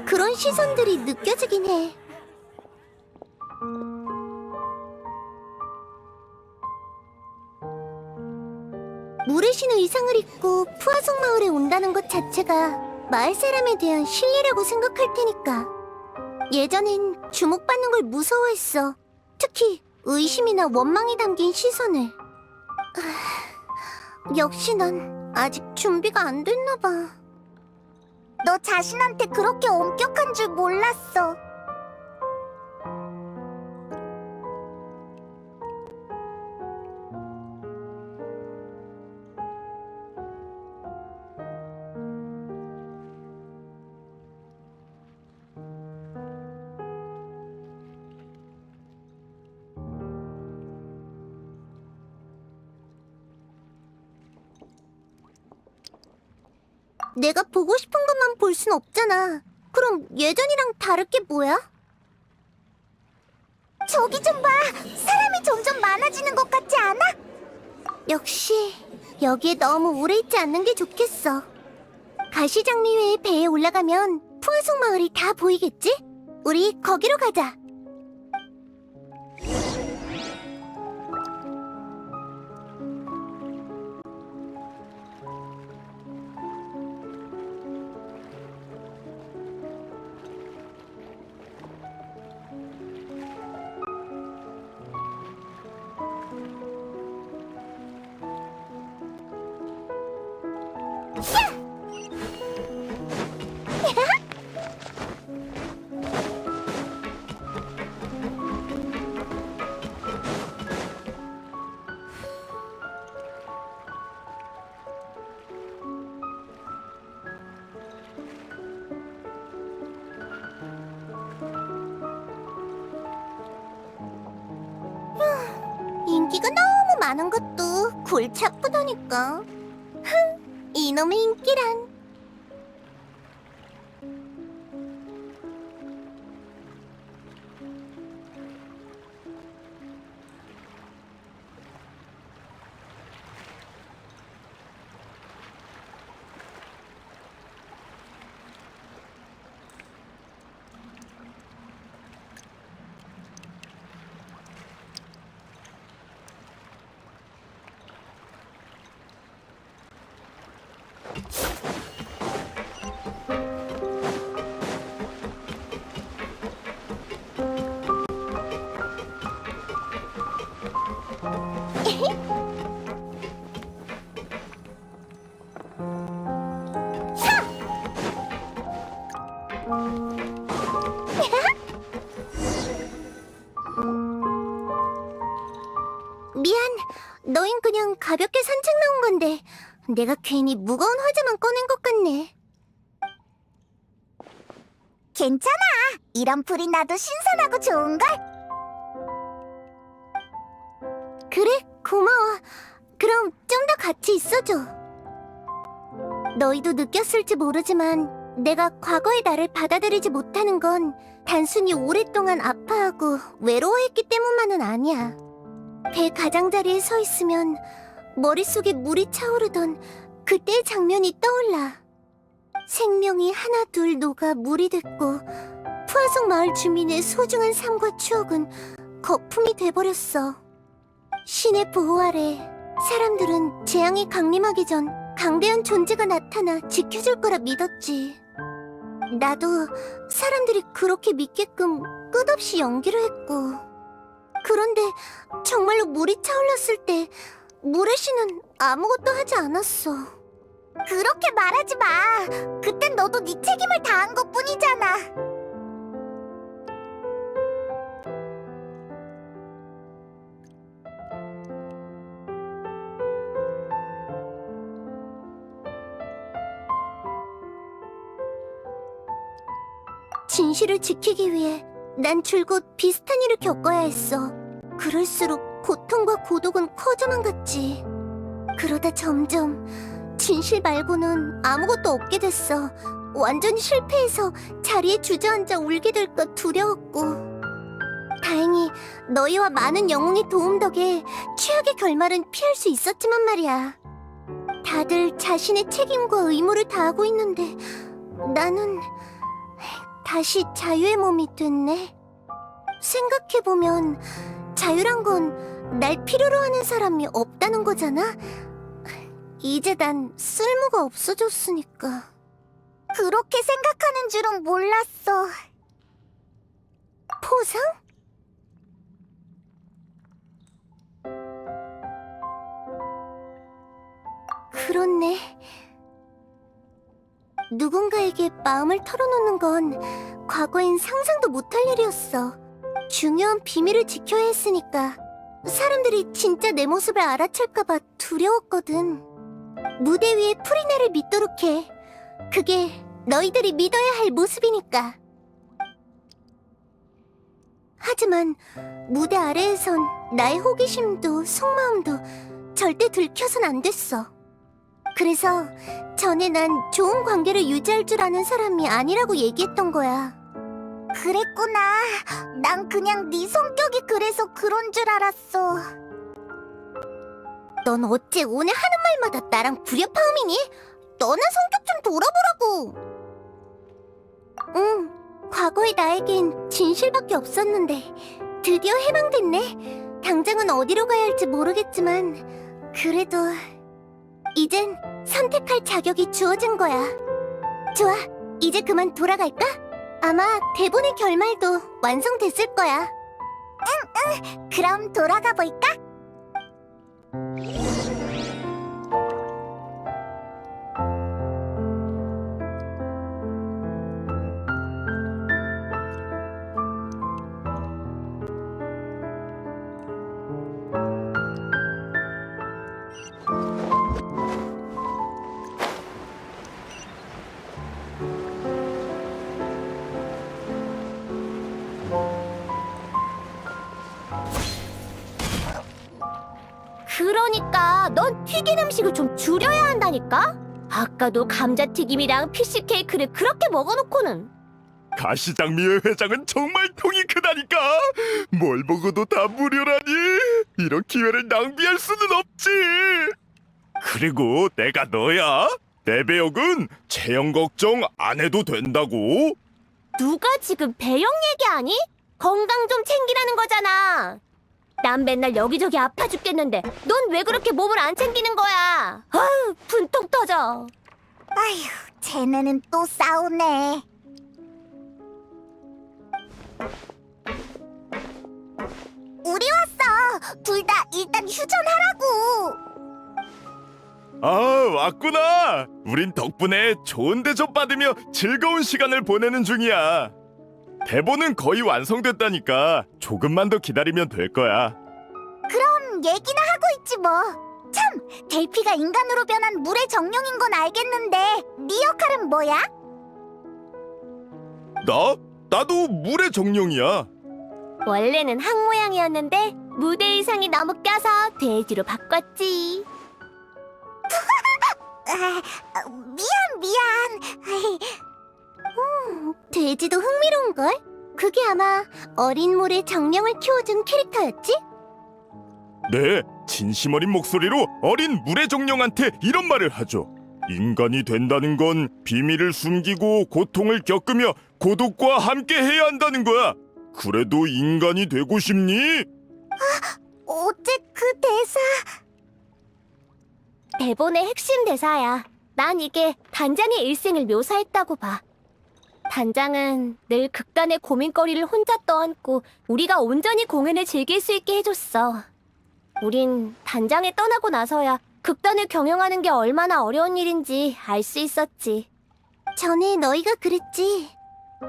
Speaker 5: 그런 시선들이 느껴지긴 해. 물의 신 의상을 입고 푸아송 마을에 온다는 것 자체가 마을 사람에 대한 신뢰라고 생각할 테니까. 예전엔 주목받는 걸 무서워했어. 특히 의심이나 원망이 담긴 시선을. 역시 난 아직 준비가 안 됐나 봐.
Speaker 1: 너 자신한테 그렇게 엄격한 줄 몰랐어. 내가 보고 싶은 것만 볼 순 없잖아. 그럼 예전이랑 다를 게 뭐야? 저기 좀 봐. 사람이 점점 많아지는 것 같지 않아? 역시 여기에 너무 오래 있지 않는 게 좋겠어. 가시장미회의 배에 올라가면 푸아송 마을이 다 보이겠지? 우리 거기로 가자. 인기가 너무 많은 것도 골치 아프다니까. 흥, 이놈의 인기란. 미안, 너흰 그냥 가볍게 산책 나온 건데 내가 괜히 무거운 화제만 꺼낸 것 같네. 괜찮아. 이런 풀이 나도 신선하고 좋은걸? 그래, 고마워. 그럼 좀 더 같이 있어줘. 너희도 느꼈을지 모르지만 내가 과거의 나를 받아들이지 못하는 건 단순히 오랫동안 아파하고 외로워했기 때문만은 아니야. 배 가장자리에 서 있으면 머릿속에 물이 차오르던 그때의 장면이 떠올라. 생명이 하나 둘 녹아 물이 됐고 푸아송 마을 주민의 소중한 삶과 추억은 거품이 돼버렸어. 신의 보호 아래 사람들은 재앙이 강림하기 전 강대한 존재가 나타나 지켜줄 거라 믿었지. 나도 사람들이 그렇게 믿게끔 끝없이 연기를 했고. 그런데 정말로 물이 차올랐을 때 물의 신은 아무것도 하지 않았어. 그렇게 말하지 마. 그땐 너도 네 책임을 다한 것뿐이잖아. 진실을 지키기 위해 난 줄곧 비슷한 일을 겪어야 했어. 그럴수록 고통과 고독은 커져만 갔지. 그러다 점점 진실 말고는 아무것도 없게 됐어. 완전히 실패해서 자리에 주저앉아 울게 될까 두려웠고. 다행히 너희와 많은 영웅의 도움 덕에 최악의 결말은 피할 수 있었지만 말이야. 다들 자신의 책임과 의무를 다하고 있는데 나는 다시 자유의 몸이 됐네. 생각해보면 자유란 건 날 필요로 하는 사람이 없다는 거잖아? 이제 난 쓸모가 없어졌으니까. 그렇게 생각하는 줄은 몰랐어. 포상? 그렇네. 누군가에게 마음을 털어놓는 건 과거엔 상상도 못할 일이었어. 중요한 비밀을 지켜야 했으니까 사람들이 진짜 내 모습을 알아챌까봐 두려웠거든. 무대 위에 프리나를 믿도록 해. 그게 너희들이 믿어야 할 모습이니까. 하지만 무대 아래에선 나의 호기심도 속마음도 절대 들켜선 안 됐어. 그래서 전에 난 좋은 관계를 유지할 줄 아는 사람이 아니라고 얘기했던 거야. 그랬구나. 난 그냥 네 성격이 그래서 그런 줄 알았어. 넌 어째 오늘 하는 말마다 나랑 불협화음이니? 너나 성격 좀 돌아보라고. 응, 과거의 나에겐 진실밖에 없었는데 드디어 해방됐네. 당장은 어디로 가야 할지 모르겠지만 그래도 이젠 선택할 자격이 주어진 거야. 좋아, 이제 그만 돌아갈까? 아마 대본의 결말도 완성됐을 거야. 응, 그럼 돌아가 볼까?
Speaker 5: 그러니까 넌 튀긴 음식을 좀 줄여야 한다니까? 아까도 감자튀김이랑 피시 케이크를 그렇게 먹어놓고는.
Speaker 3: 가시장미의 회장은 정말 통이 크다니까. 뭘 먹어도 다 무료라니. 이런 기회를 낭비할 수는 없지. 그리고 내가 너야. 내 배역은 체형 걱정 안 해도 된다고.
Speaker 5: 누가 지금 배영 얘기하니? 건강 좀 챙기라는 거잖아. 난 맨날 여기저기 아파 죽겠는데 넌 왜 그렇게 몸을 안 챙기는 거야? 아휴, 분통 터져.
Speaker 1: 아휴, 쟤네는 또 싸우네. 우리 왔어. 둘 다 일단 휴전하라고.
Speaker 3: 아, 왔구나. 우린 덕분에 좋은 대접 받으며 즐거운 시간을 보내는 중이야. 대본은 거의 완성됐다니까. 조금만 더 기다리면 될 거야.
Speaker 1: 그럼 얘기나 하고 있지 뭐. 참, 델피가 인간으로 변한 물의 정령인 건 알겠는데 네 역할은 뭐야?
Speaker 3: 나도 물의 정령이야.
Speaker 5: 원래는 항 모양이었는데 무대 의상이 너무 껴서 돼지로 바꿨지.
Speaker 1: 미안. 돼지도 흥미로운걸? 그게 아마 어린 물의 정령을 키워준 캐릭터였지?
Speaker 3: 네, 진심 어린 목소리로 어린 물의 정령한테 이런 말을 하죠. 인간이 된다는 건 비밀을 숨기고 고통을 겪으며 고독과 함께 해야 한다는 거야. 그래도 인간이 되고 싶니?
Speaker 1: 어째 그 대사...
Speaker 5: 대본의 핵심 대사야. 난 이게 단장의 일생을 묘사했다고 봐. 단장은 늘 극단의 고민거리를 혼자 떠안고 우리가 온전히 공연을 즐길 수 있게 해줬어. 우린 단장에 떠나고 나서야 극단을 경영하는 게 얼마나 어려운 일인지 알 수 있었지.
Speaker 1: 전에 너희가 그랬지.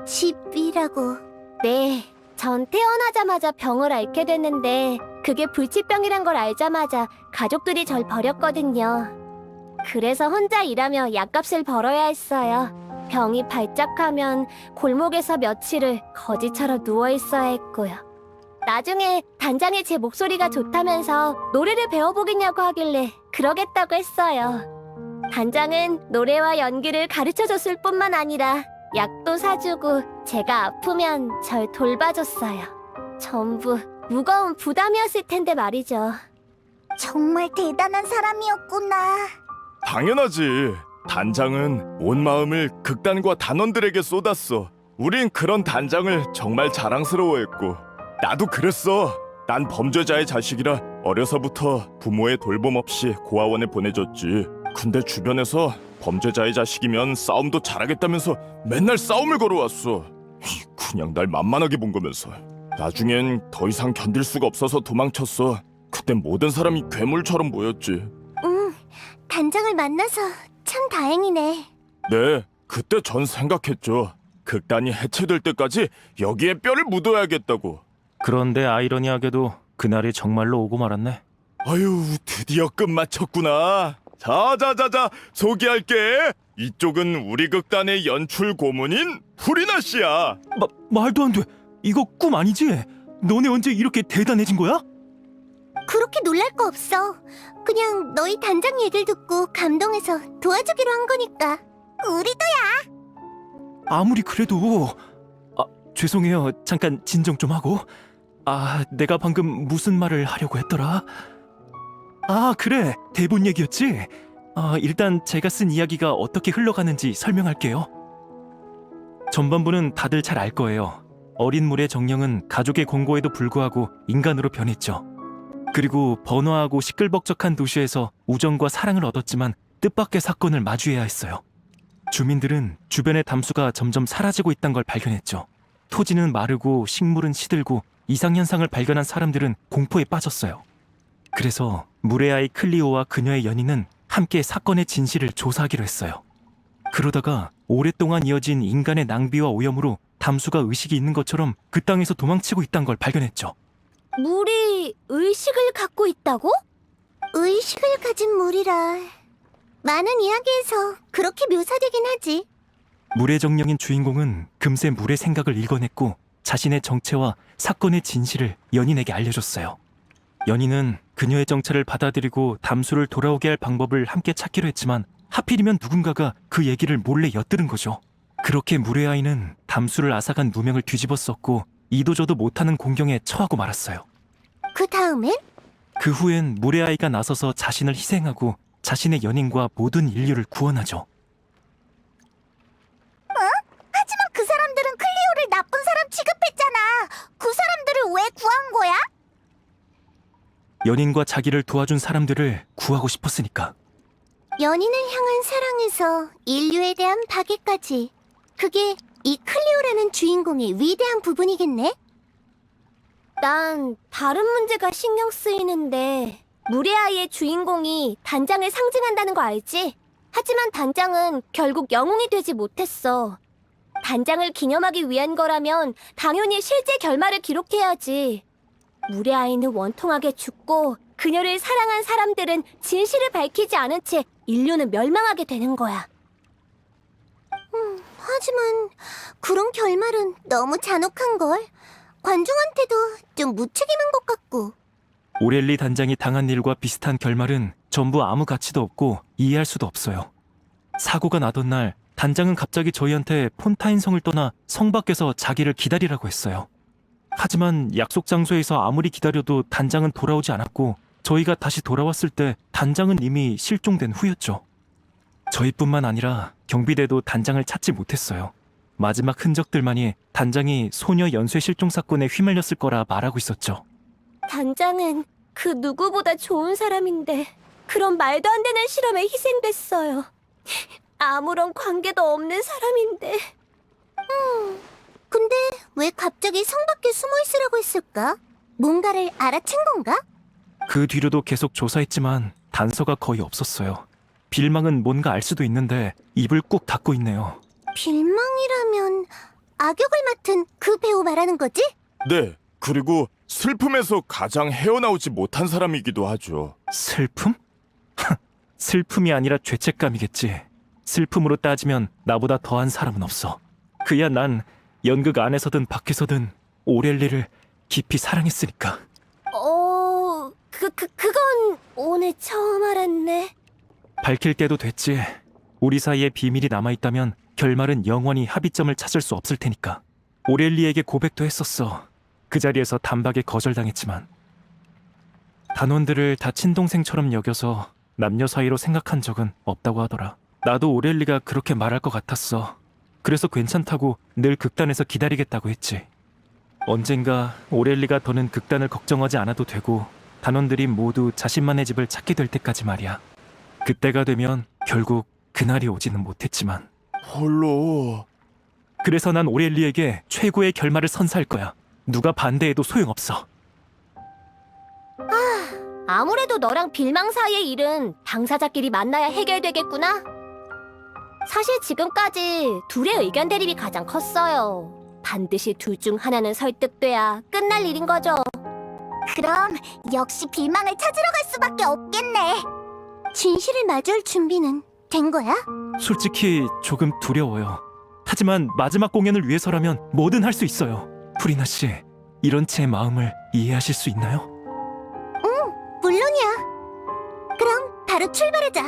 Speaker 1: 집이라고.
Speaker 5: 네, 전 태어나자마자 병을 앓게 됐는데 그게 불치병이란 걸 알자마자 가족들이 절 버렸거든요. 그래서 혼자 일하며 약값을 벌어야 했어요. 병이 발작하면 골목에서 며칠을 거지처럼 누워있어야 했고요. 나중에 단장이 제 목소리가 좋다면서 노래를 배워보겠냐고 하길래 그러겠다고 했어요. 단장은 노래와 연기를 가르쳐줬을 뿐만 아니라 약도 사주고 제가 아프면 절 돌봐줬어요. 전부 무거운 부담이었을 텐데 말이죠.
Speaker 1: 정말 대단한 사람이었구나.
Speaker 3: 당연하지. 단장은 온 마음을 극단과 단원들에게 쏟았어. 우린 그런 단장을 정말 자랑스러워했고 나도 그랬어. 난 범죄자의 자식이라 어려서부터 부모의 돌봄 없이 고아원에 보내줬지. 근데 주변에서 범죄자의 자식이면 싸움도 잘하겠다면서 맨날 싸움을 걸어왔어. 그냥 날 만만하게 본 거면서. 나중엔 더 이상 견딜 수가 없어서 도망쳤어. 그땐 모든 사람이 괴물처럼 보였지.
Speaker 1: 단장을 만나서 참 다행이네.
Speaker 3: 네, 그때 전 생각했죠. 극단이 해체될 때까지 여기에 뼈를 묻어야겠다고.
Speaker 6: 그런데 아이러니하게도 그날이 정말로 오고 말았네.
Speaker 3: 아유, 드디어 끝마쳤구나. 자자자자, 소개할게. 이쪽은 우리 극단의 연출 고문인 후리나 씨야.
Speaker 7: 말도 안 돼. 이거 꿈 아니지? 너네 언제 이렇게 대단해진 거야?
Speaker 1: 그렇게 놀랄 거 없어. 그냥 너희 단장 얘기를 듣고 감동해서 도와주기로 한 거니까. 우리도야.
Speaker 7: 아무리 그래도 죄송해요. 잠깐 진정 좀 하고. 내가 방금 무슨 말을 하려고 했더라? 그래. 대본 얘기였지? 일단 제가 쓴 이야기가 어떻게 흘러가는지 설명할게요. 전반부는 다들 잘 알 거예요. 어린 물의 정령은 가족의 권고에도 불구하고 인간으로 변했죠. 그리고 번화하고 시끌벅적한 도시에서 우정과 사랑을 얻었지만 뜻밖의 사건을 마주해야 했어요. 주민들은 주변의 담수가 점점 사라지고 있다는 걸 발견했죠. 토지는 마르고 식물은 시들고 이상현상을 발견한 사람들은 공포에 빠졌어요. 그래서 물의 아이 클리오와 그녀의 연인은 함께 사건의 진실을 조사하기로 했어요. 그러다가 오랫동안 이어진 인간의 낭비와 오염으로 담수가 의식이 있는 것처럼 그 땅에서 도망치고 있다는 걸 발견했죠.
Speaker 5: 물이 의식을 갖고 있다고?
Speaker 1: 의식을 가진 물이라. 많은 이야기에서 그렇게 묘사되긴 하지.
Speaker 7: 물의 정령인 주인공은 금세 물의 생각을 읽어냈고 자신의 정체와 사건의 진실을 연인에게 알려줬어요. 연인은 그녀의 정체를 받아들이고 담수를 돌아오게 할 방법을 함께 찾기로 했지만 하필이면 누군가가 그 얘기를 몰래 엿들은 거죠. 그렇게 물의 아이는 담수를 앗아간 누명을 뒤집어 썼고 이도저도 못하는 공경에 처하고 말았어요.
Speaker 1: 그 다음엔?
Speaker 7: 그 후엔 물의 아이가 나서서 자신을 희생하고 자신의 연인과 모든 인류를 구원하죠.
Speaker 1: 하지만 그 사람들은 클리오를 나쁜 사람 취급했잖아. 그 사람들을 왜 구한 거야?
Speaker 7: 연인과 자기를 도와준 사람들을 구하고 싶었으니까.
Speaker 1: 연인을 향한 사랑에서 인류에 대한 파괴까지. 그게 이 클리오라는 주인공의 위대한 부분이겠네?
Speaker 5: 난 다른 문제가 신경 쓰이는데 물의 아이의 주인공이 단장을 상징한다는 거 알지? 하지만 단장은 결국 영웅이 되지 못했어. 단장을 기념하기 위한 거라면 당연히 실제 결말을 기록해야지. 물의 아이는 원통하게 죽고 그녀를 사랑한 사람들은 진실을 밝히지 않은 채 인류는 멸망하게 되는 거야.
Speaker 1: 하지만 그런 결말은 너무 잔혹한걸. 관중한테도 좀 무책임한 것 같고.
Speaker 7: 오렐리 단장이 당한 일과 비슷한 결말은 전부 아무 가치도 없고 이해할 수도 없어요. 사고가 나던 날 단장은 갑자기 저희한테 폰타인 성을 떠나 성 밖에서 자기를 기다리라고 했어요. 하지만 약속 장소에서 아무리 기다려도 단장은 돌아오지 않았고 저희가 다시 돌아왔을 때 단장은 이미 실종된 후였죠. 저희뿐만 아니라 경비대도 단장을 찾지 못했어요. 마지막 흔적들만이 단장이 소녀 연쇄 실종 사건에 휘말렸을 거라 말하고 있었죠.
Speaker 5: 단장은 그 누구보다 좋은 사람인데 그런 말도 안 되는 실험에 희생됐어요. 아무런 관계도 없는 사람인데.
Speaker 1: 근데 왜 갑자기 성 밖에 숨어 있으라고 했을까? 뭔가를 알아챈 건가?
Speaker 7: 그 뒤로도 계속 조사했지만 단서가 거의 없었어요. 빌망은 뭔가 알 수도 있는데 입을 꾹 닫고 있네요.
Speaker 1: 빌망이라면 악역을 맡은 그 배우 말하는 거지?
Speaker 3: 네, 그리고 슬픔에서 가장 헤어나오지 못한 사람이기도 하죠.
Speaker 7: 슬픔? 슬픔이 아니라 죄책감이겠지. 슬픔으로 따지면 나보다 더한 사람은 없어. 그야 난 연극 안에서든 밖에서든 오렐리를 깊이 사랑했으니까.
Speaker 5: 그건 오늘 처음 알았네.
Speaker 7: 밝힐 때도 됐지. 우리 사이에 비밀이 남아있다면 결말은 영원히 합의점을 찾을 수 없을 테니까. 오렐리에게 고백도 했었어. 그 자리에서 단박에 거절당했지만. 단원들을 다 친동생처럼 여겨서 남녀 사이로 생각한 적은 없다고 하더라. 나도 오렐리가 그렇게 말할 것 같았어. 그래서 괜찮다고 늘 극단에서 기다리겠다고 했지. 언젠가 오렐리가 더는 극단을 걱정하지 않아도 되고 단원들이 모두 자신만의 집을 찾게 될 때까지 말이야. 그때가 되면 결국 그날이 오지는 못했지만.
Speaker 3: 홀로...
Speaker 7: 그래서 난 오렐리에게 최고의 결말을 선사할 거야. 누가 반대해도 소용없어.
Speaker 5: 아무래도 너랑 빌망 사이의 일은 당사자끼리 만나야 해결되겠구나. 사실 지금까지 둘의 의견 대립이 가장 컸어요. 반드시 둘 중 하나는 설득돼야 끝날 일인 거죠.
Speaker 1: 그럼 역시 비망을 찾으러 갈 수밖에 없겠네. 진실을 마주할 준비는 된 거야?
Speaker 7: 솔직히 조금 두려워요. 하지만 마지막 공연을 위해서라면 뭐든 할 수 있어요. 프리나 씨, 이런 제 마음을 이해하실 수 있나요?
Speaker 1: 물론이야. 그럼 바로 출발하자.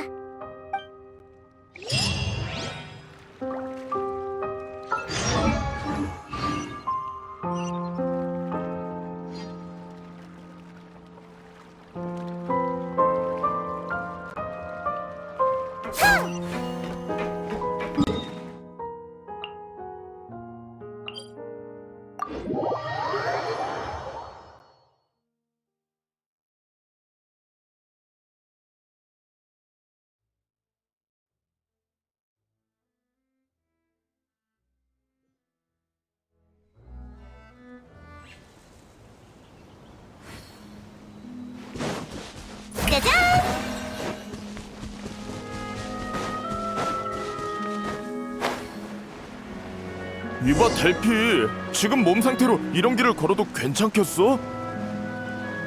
Speaker 1: 짜잔!
Speaker 3: 이봐 델피, 지금 몸 상태로 이런 길을 걸어도 괜찮겠어?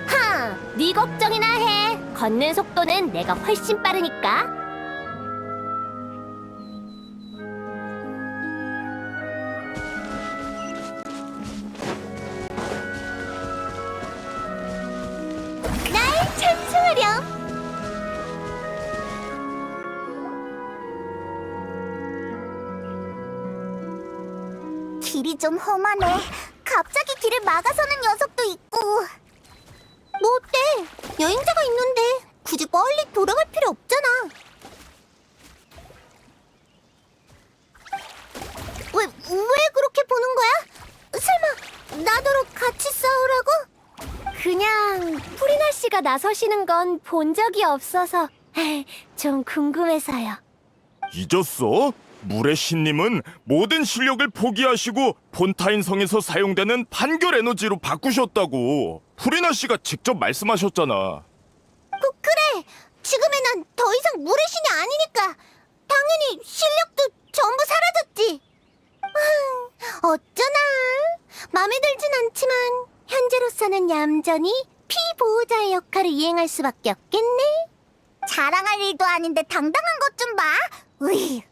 Speaker 5: 하! 네 걱정이나 해. 걷는 속도는 내가 훨씬 빠르니까.
Speaker 1: 날 찬송하렴. 길이 좀 험하네. 갑자기 길을 막아서는 녀석도 있고. 뭐 어때? 여행자가 있는데 굳이 멀리 돌아갈 필요 없잖아. 왜 그렇게 보는 거야? 설마 나더러 같이 싸우라고?
Speaker 5: 그냥 프리나 씨가 나서시는 건 본 적이 없어서 좀 궁금해서요.
Speaker 3: 잊었어? 물의 신님은 모든 실력을 포기하시고 폰타인 성에서 사용되는 판결 에너지로 바꾸셨다고. 프리나 씨가 직접 말씀하셨잖아.
Speaker 1: 그래. 지금의 난 더 이상 물의 신이 아니니까 당연히 실력도 전부 사라졌지. 어쩌나 마음에 들진 않지만 현재로서는 얌전히 피보호자의 역할을 이행할 수밖에 없겠네. 자랑할 일도 아닌데 당당한 것 좀 봐. 으이.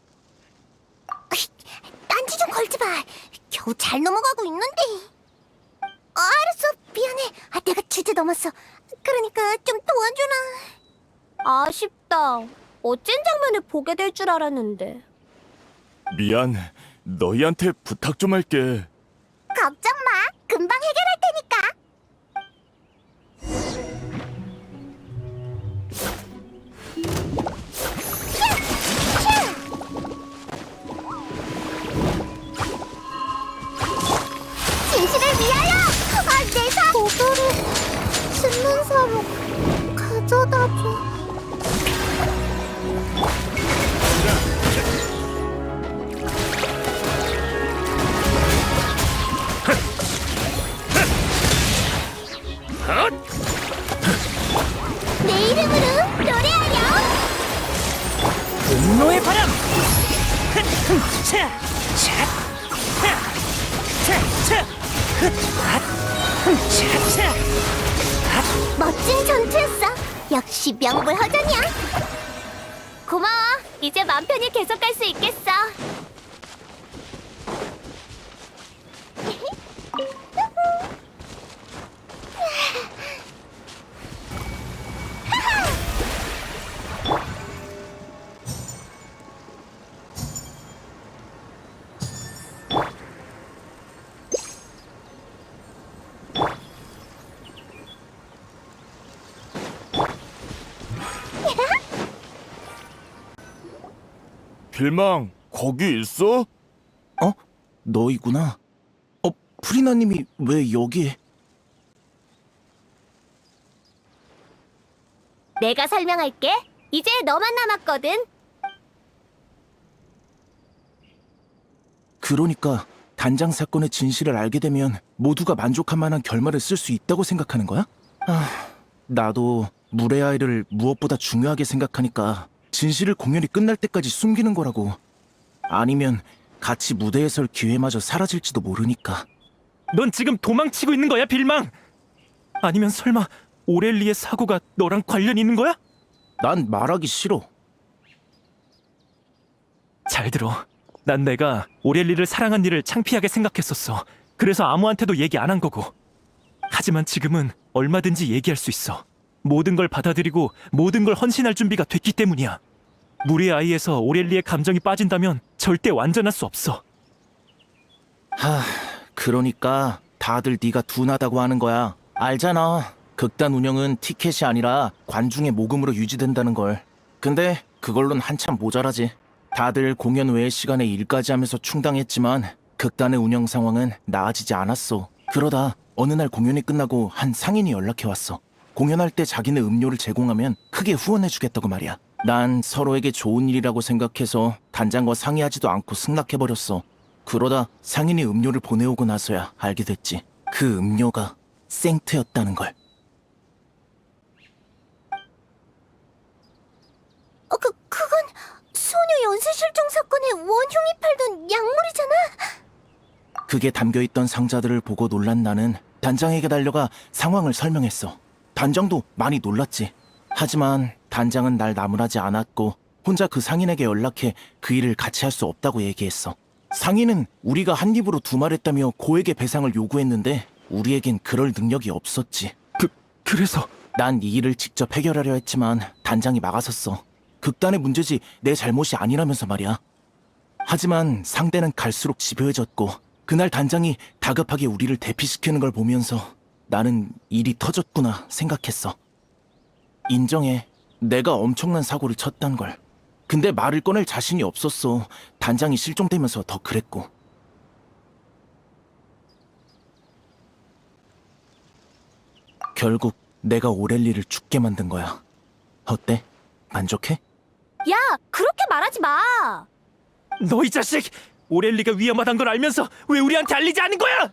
Speaker 1: 딴지 좀 걸지 마. 겨우 잘 넘어가고 있는데. 알았어. 미안해. 내가 주제 넘었어. 그러니까 좀 도와주라.
Speaker 5: 아쉽다. 어쩐 장면을 보게 될 줄 알았는데.
Speaker 3: 미안, 너희한테 부탁 좀 할게.
Speaker 1: 걱정 마. 금방 해결할 테니까. 진실을 위하여! 내가 고도를 신문사로 가져다줘. 내 이름으로 노래하렴!
Speaker 8: 분노의 바람!
Speaker 1: 멋진 전투였어. 역시 명불허전이야.
Speaker 5: 고마워. 이제 맘 편히 계속 갈 수 있겠어.
Speaker 3: 빌망, 거기 있어?
Speaker 8: 너희구나. 프리나님이 왜 여기?
Speaker 5: 내가 설명할게. 이제 너만 남았거든.
Speaker 8: 그러니까 단장 사건의 진실을 알게 되면 모두가 만족할 만한 결말을 쓸 수 있다고 생각하는 거야? 나도 물의 아이를 무엇보다 중요하게 생각하니까 진실을 공연이 끝날 때까지 숨기는 거라고. 아니면 같이 무대에 설 기회마저 사라질지도 모르니까.
Speaker 7: 넌 지금 도망치고 있는 거야, 빌망? 아니면 설마 오렐리의 사고가 너랑 관련 있는 거야?
Speaker 8: 난 말하기 싫어.
Speaker 7: 잘 들어. 난 내가 오렐리를 사랑한 일을 창피하게 생각했었어. 그래서 아무한테도 얘기 안 한 거고. 하지만 지금은 얼마든지 얘기할 수 있어. 모든 걸 받아들이고 모든 걸 헌신할 준비가 됐기 때문이야. 무리의 아이에서 오렐리의 감정이 빠진다면 절대 완전할 수 없어.
Speaker 8: 그러니까 다들 네가 둔하다고 하는 거야. 알잖아. 극단 운영은 티켓이 아니라 관중의 모금으로 유지된다는 걸. 근데 그걸론 한참 모자라지. 다들 공연 외의 시간에 일까지 하면서 충당했지만 극단의 운영 상황은 나아지지 않았어. 그러다 어느 날 공연이 끝나고 한 상인이 연락해 왔어. 공연할 때 자기네 음료를 제공하면 크게 후원해주겠다고 말이야. 난 서로에게 좋은 일이라고 생각해서 단장과 상의하지도 않고 승낙해버렸어. 그러다 상인이 음료를 보내오고 나서야 알게 됐지. 그 음료가 생트였다는 걸.
Speaker 5: 그건 소녀 연쇄실종 사건의 원흉이 팔던 약물이잖아.
Speaker 8: 그게 담겨있던 상자들을 보고 놀란 나는 단장에게 달려가 상황을 설명했어. 단장도 많이 놀랐지. 하지만 단장은 날 나무라지 않았고 혼자 그 상인에게 연락해 그 일을 같이 할 수 없다고 얘기했어. 상인은 우리가 한 입으로 두말했다며 고액의 배상을 요구했는데 우리에겐 그럴 능력이 없었지.
Speaker 7: 그래서
Speaker 8: 난 이 일을 직접 해결하려 했지만 단장이 막아섰어. 극단의 문제지 내 잘못이 아니라면서 말이야. 하지만 상대는 갈수록 집요해졌고 그날 단장이 다급하게 우리를 대피시키는 걸 보면서 나는 일이 터졌구나 생각했어. 인정해. 내가 엄청난 사고를 쳤단 걸. 근데 말을 꺼낼 자신이 없었어. 단장이 실종되면서 더 그랬고. 결국 내가 오렐리를 죽게 만든 거야. 어때? 만족해?
Speaker 5: 야, 그렇게 말하지 마.
Speaker 7: 너 이 자식! 오렐리가 위험하단 걸 알면서 왜 우리한테 알리지 않은 거야?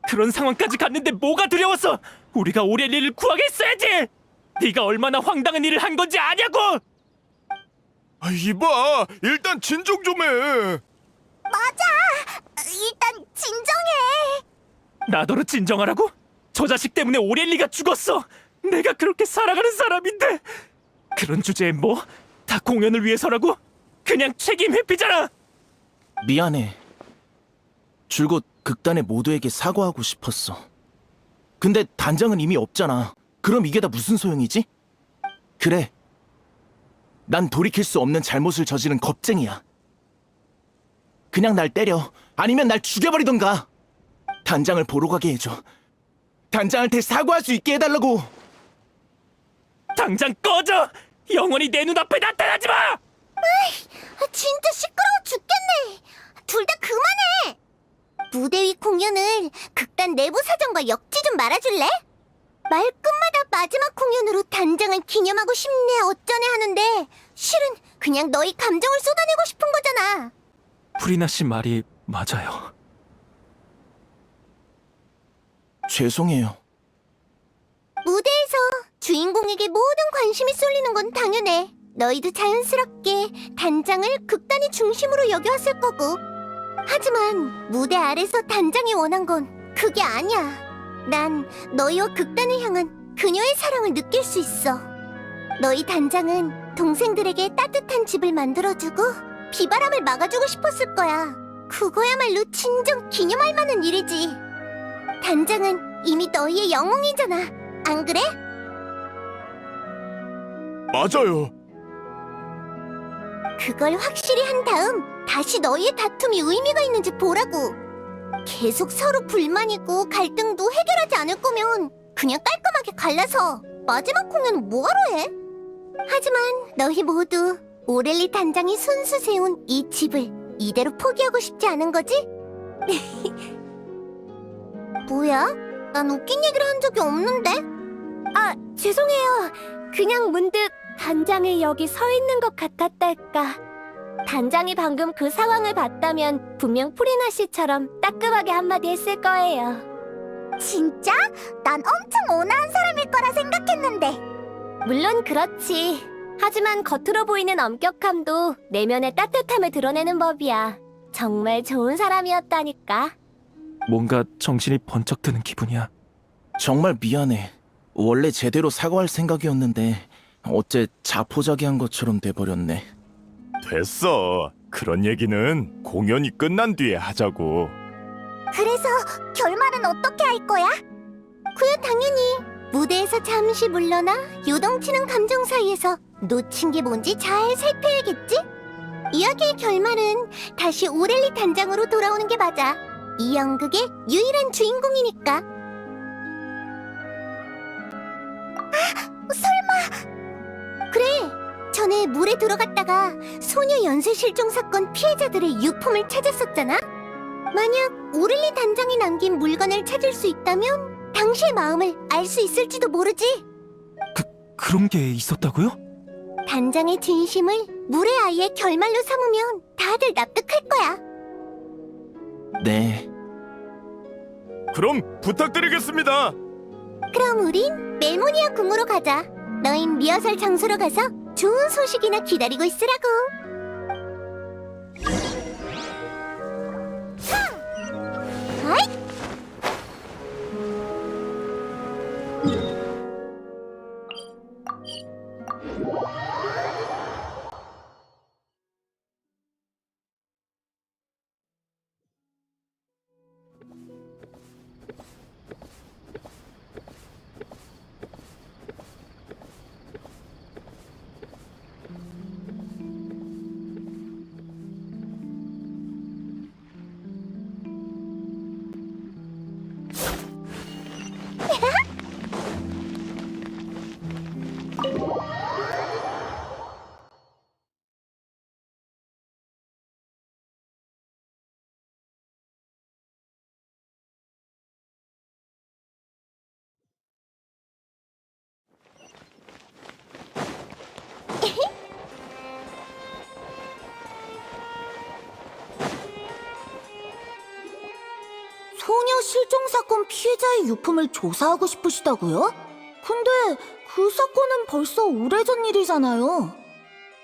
Speaker 7: 그런 상황까지 갔는데 뭐가 두려웠어? 우리가 오렐리를 구하게 했어야지! 네가 얼마나 황당한 일을 한 건지 아냐고!
Speaker 3: 이봐, 일단 진정 좀 해.
Speaker 1: 일단 진정해.
Speaker 7: 나더러 진정하라고? 저 자식 때문에 오렐리가 죽었어! 내가 그렇게 살아가는 사람인데! 그런 주제에 뭐? 다 공연을 위해서라고? 그냥 책임 회피잖아!
Speaker 8: 미안해. 줄곧 극단의 모두에게 사과하고 싶었어. 근데 단장은 이미 없잖아. 그럼 이게 다 무슨 소용이지? 그래. 난 돌이킬 수 없는 잘못을 저지른 겁쟁이야. 그냥 날 때려. 아니면 날 죽여버리던가. 단장을 보러 가게 해줘. 단장한테 사과할 수 있게 해달라고.
Speaker 7: 당장 꺼져! 영원히 내 눈앞에 나타나지 마!
Speaker 1: 진짜 시끄러워 죽겠네. 둘 다 그만해. 무대 위 공연을 극단 내부 사정과 엮지 좀 말아줄래? 말끝마다 마지막 공연으로 단장을 기념하고 싶네 어쩌네 하는데 실은 그냥 너희 감정을 쏟아내고 싶은 거잖아.
Speaker 7: 프리나 씨 말이 맞아요.
Speaker 8: 죄송해요.
Speaker 1: 무대에서 주인공에게 모든 관심이 쏠리는 건 당연해. 너희도 자연스럽게 단장을 극단의 중심으로 여겨왔을 거고. 하지만 무대 아래서 단장이 원한 건 그게 아니야. 난 너희와 극단을 향한 그녀의 사랑을 느낄 수 있어. 너희 단장은 동생들에게 따뜻한 집을 만들어주고 비바람을 막아주고 싶었을 거야. 그거야말로 진정 기념할 만한 일이지. 단장은 이미 너희의 영웅이잖아. 안 그래?
Speaker 3: 맞아요.
Speaker 1: 그걸 확실히 한 다음 다시 너희의 다툼이 의미가 있는지 보라고. 계속 서로 불만이고 갈등도 해결하지 않을 거면 그냥 깔끔하게 갈라서 마지막 공연은 뭐하러 해? 하지만 너희 모두 오렐리 단장이 손수 세운 이 집을 이대로 포기하고 싶지 않은 거지? 뭐야? 난 웃긴 얘기를 한 적이 없는데?
Speaker 5: 아, 죄송해요. 그냥 문득 단장이 여기 서 있는 것 같았달까. 단장이 방금 그 상황을 봤다면 분명 프리나 씨처럼 따끔하게 한마디 했을 거예요.
Speaker 1: 진짜? 난 엄청 온화한 사람일 거라 생각했는데.
Speaker 5: 물론 그렇지. 하지만 겉으로 보이는 엄격함도 내면의 따뜻함을 드러내는 법이야. 정말 좋은 사람이었다니까.
Speaker 7: 뭔가 정신이 번쩍 드는 기분이야.
Speaker 8: 정말 미안해. 원래 제대로 사과할 생각이었는데 어째 자포자기한 것처럼 돼버렸네.
Speaker 3: 됐어. 그런 얘기는 공연이 끝난 뒤에 하자고.
Speaker 1: 그래서 결말은 어떻게 할 거야? 그야 당연히 무대에서 잠시 물러나 요동치는 감정 사이에서 놓친 게 뭔지 잘 살펴야겠지? 이야기의 결말은 다시 오렐리 단장으로 돌아오는 게 맞아. 이 연극의 유일한 주인공이니까. 아, 설마. 그래, 전에 물에 들어갔다가 소녀 연쇄 실종 사건 피해자들의 유품을 찾았었잖아? 만약 오렐리 단장이 남긴 물건을 찾을 수 있다면 당시의 마음을 알 수 있을지도 모르지.
Speaker 7: 그런 게 있었다고요?
Speaker 1: 단장의 진심을 물의 아이의 결말로 삼으면 다들 납득할 거야.
Speaker 8: 네.
Speaker 3: 그럼 부탁드리겠습니다.
Speaker 1: 그럼 우린 멜모니아 궁으로 가자. 너흰 리허설 장소로 가서 좋은 소식이나 기다리고 있으라고. 아잇! 소녀 실종 사건 피해자의 유품을 조사하고 싶으시다고요? 근데 그 사건은 벌써 오래전 일이잖아요.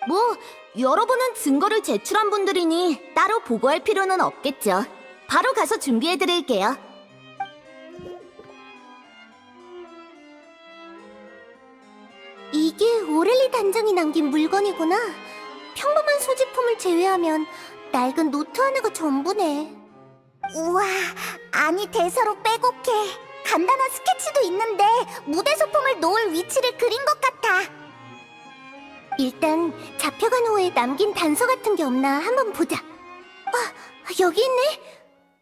Speaker 1: 뭐 여러분은 증거를 제출한 분들이니 따로 보고할 필요는 없겠죠. 바로 가서 준비해드릴게요. 이게 오렐리 단장이 남긴 물건이구나. 평범한 소지품을 제외하면 낡은 노트 하나가 전부네. 우와, 아니 대사로 빼곡해. 간단한 스케치도 있는데 무대 소품을 놓을 위치를 그린 것 같아. 일단 잡혀간 후에 남긴 단서 같은 게 없나 한번 보자. 아, 여기 있네.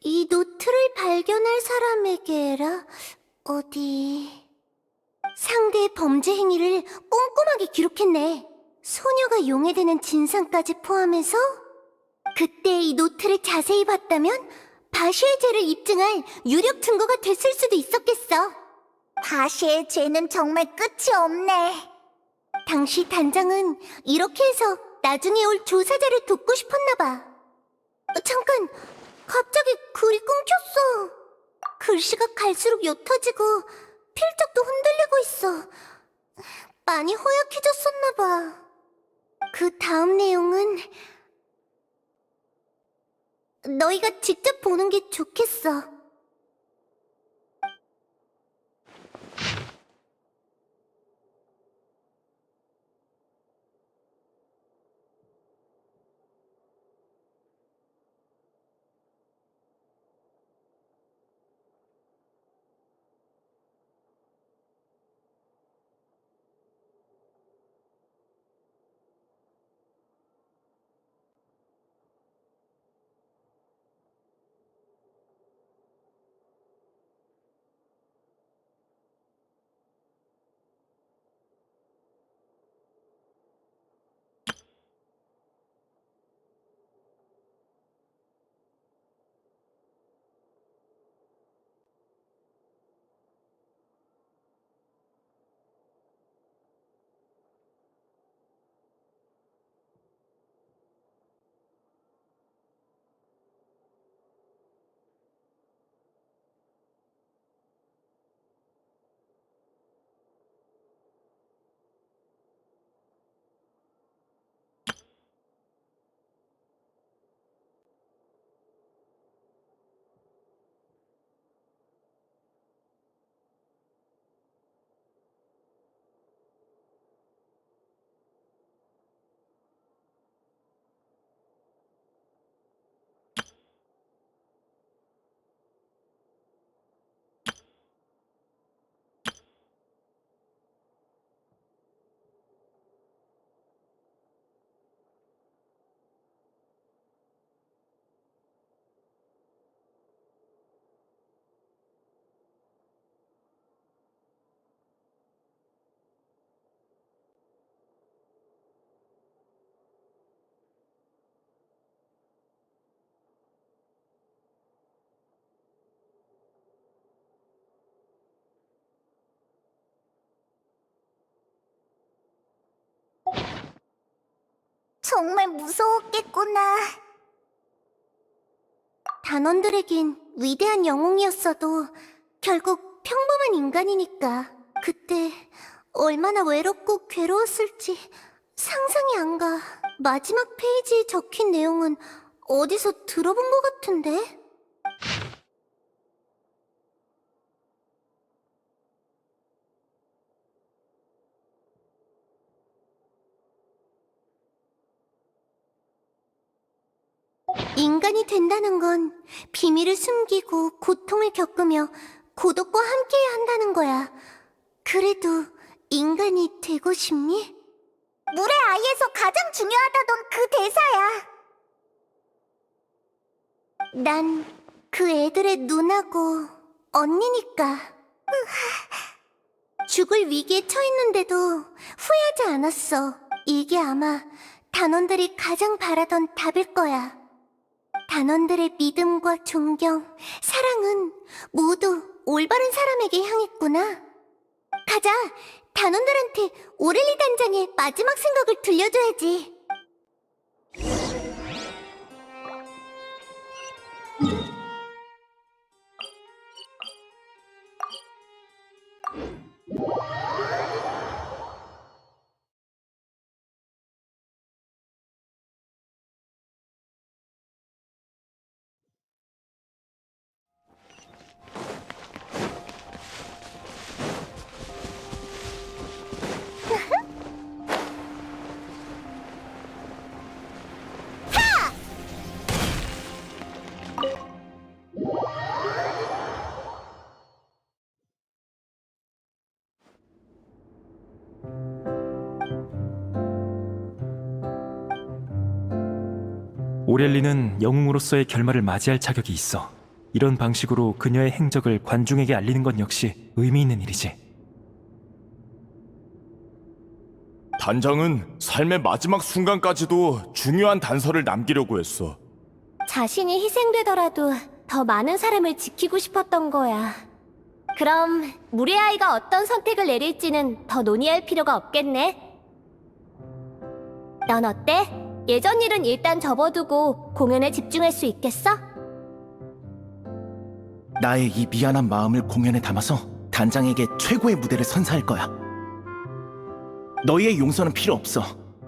Speaker 1: 이 노트를 발견할 사람에게라. 어디... 상대의 범죄 행위를 꼼꼼하게 기록했네. 소녀가 용해되는 진상까지 포함해서 그때 이 노트를 자세히 봤다면 바시의 죄를 입증할 유력 증거가 됐을 수도 있었겠어. 바시의 죄는 정말 끝이 없네. 당시 단장은 이렇게 해서 나중에 올 조사자를 돕고 싶었나 봐. 잠깐, 갑자기 글이 끊겼어. 글씨가 갈수록 옅어지고 필적도 흔들리고 있어. 많이 허약해졌었나 봐. 그 다음 내용은 너희가 직접 보는 게 좋겠어. 정말 무서웠겠구나. 단원들에겐 위대한 영웅이었어도 결국 평범한 인간이니까 그때 얼마나 외롭고 괴로웠을지 상상이 안 가. 마지막 페이지에 적힌 내용은 어디서 들어본 것 같은데? 인간이 된다는 건 비밀을 숨기고 고통을 겪으며 고독과 함께해야 한다는 거야. 그래도 인간이 되고 싶니? 물의 아이에서 가장 중요하다던 그 대사야. 난 그 애들의 누나고 언니니까. 죽을 위기에 처했는데도 후회하지 않았어. 이게 아마 단원들이 가장 바라던 답일 거야. 단원들의 믿음과 존경, 사랑은 모두 올바른 사람에게 향했구나. 가자, 단원들한테 오렐리 단장의 마지막 생각을 들려줘야지.
Speaker 7: 오렐리는 영웅으로서의 결말을 맞이할 자격이 있어. 이런 방식으로 그녀의 행적을 관중에게 알리는 건 역시 의미 있는 일이지.
Speaker 3: 단장은 삶의 마지막 순간까지도 중요한 단서를 남기려고 했어.
Speaker 5: 자신이 희생되더라도 더 많은 사람을 지키고 싶었던 거야. 그럼 물의 아이가 어떤 선택을 내릴지는 더 논의할 필요가 없겠네. 넌 어때? 예전 일은 일단 접어두고 공연에 집중할 수 있겠어?
Speaker 8: 나의 이 미안한 마음을 공연에 담아서 단장에게 최고의 무대를 선사할 거야. 너희의 용서는 필요 없어.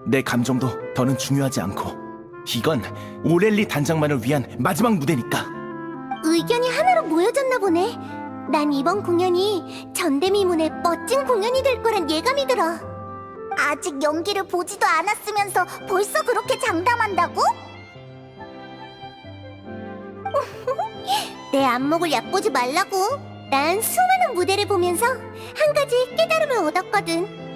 Speaker 8: 내 감정도 더는 중요하지 않고. 이건 오렐리 단장만을 위한 마지막 무대니까.
Speaker 1: 의견이 하나로 모여졌나 보네. 난 이번 공연이 전대미문의 멋진 공연이 될 거란 예감이 들어. 아직 연기를 보지도 않았으면서 벌써 그렇게 장담한다고? 내 안목을 얕보지 말라고. 난 수많은 무대를 보면서 한 가지 깨달음을 얻었거든.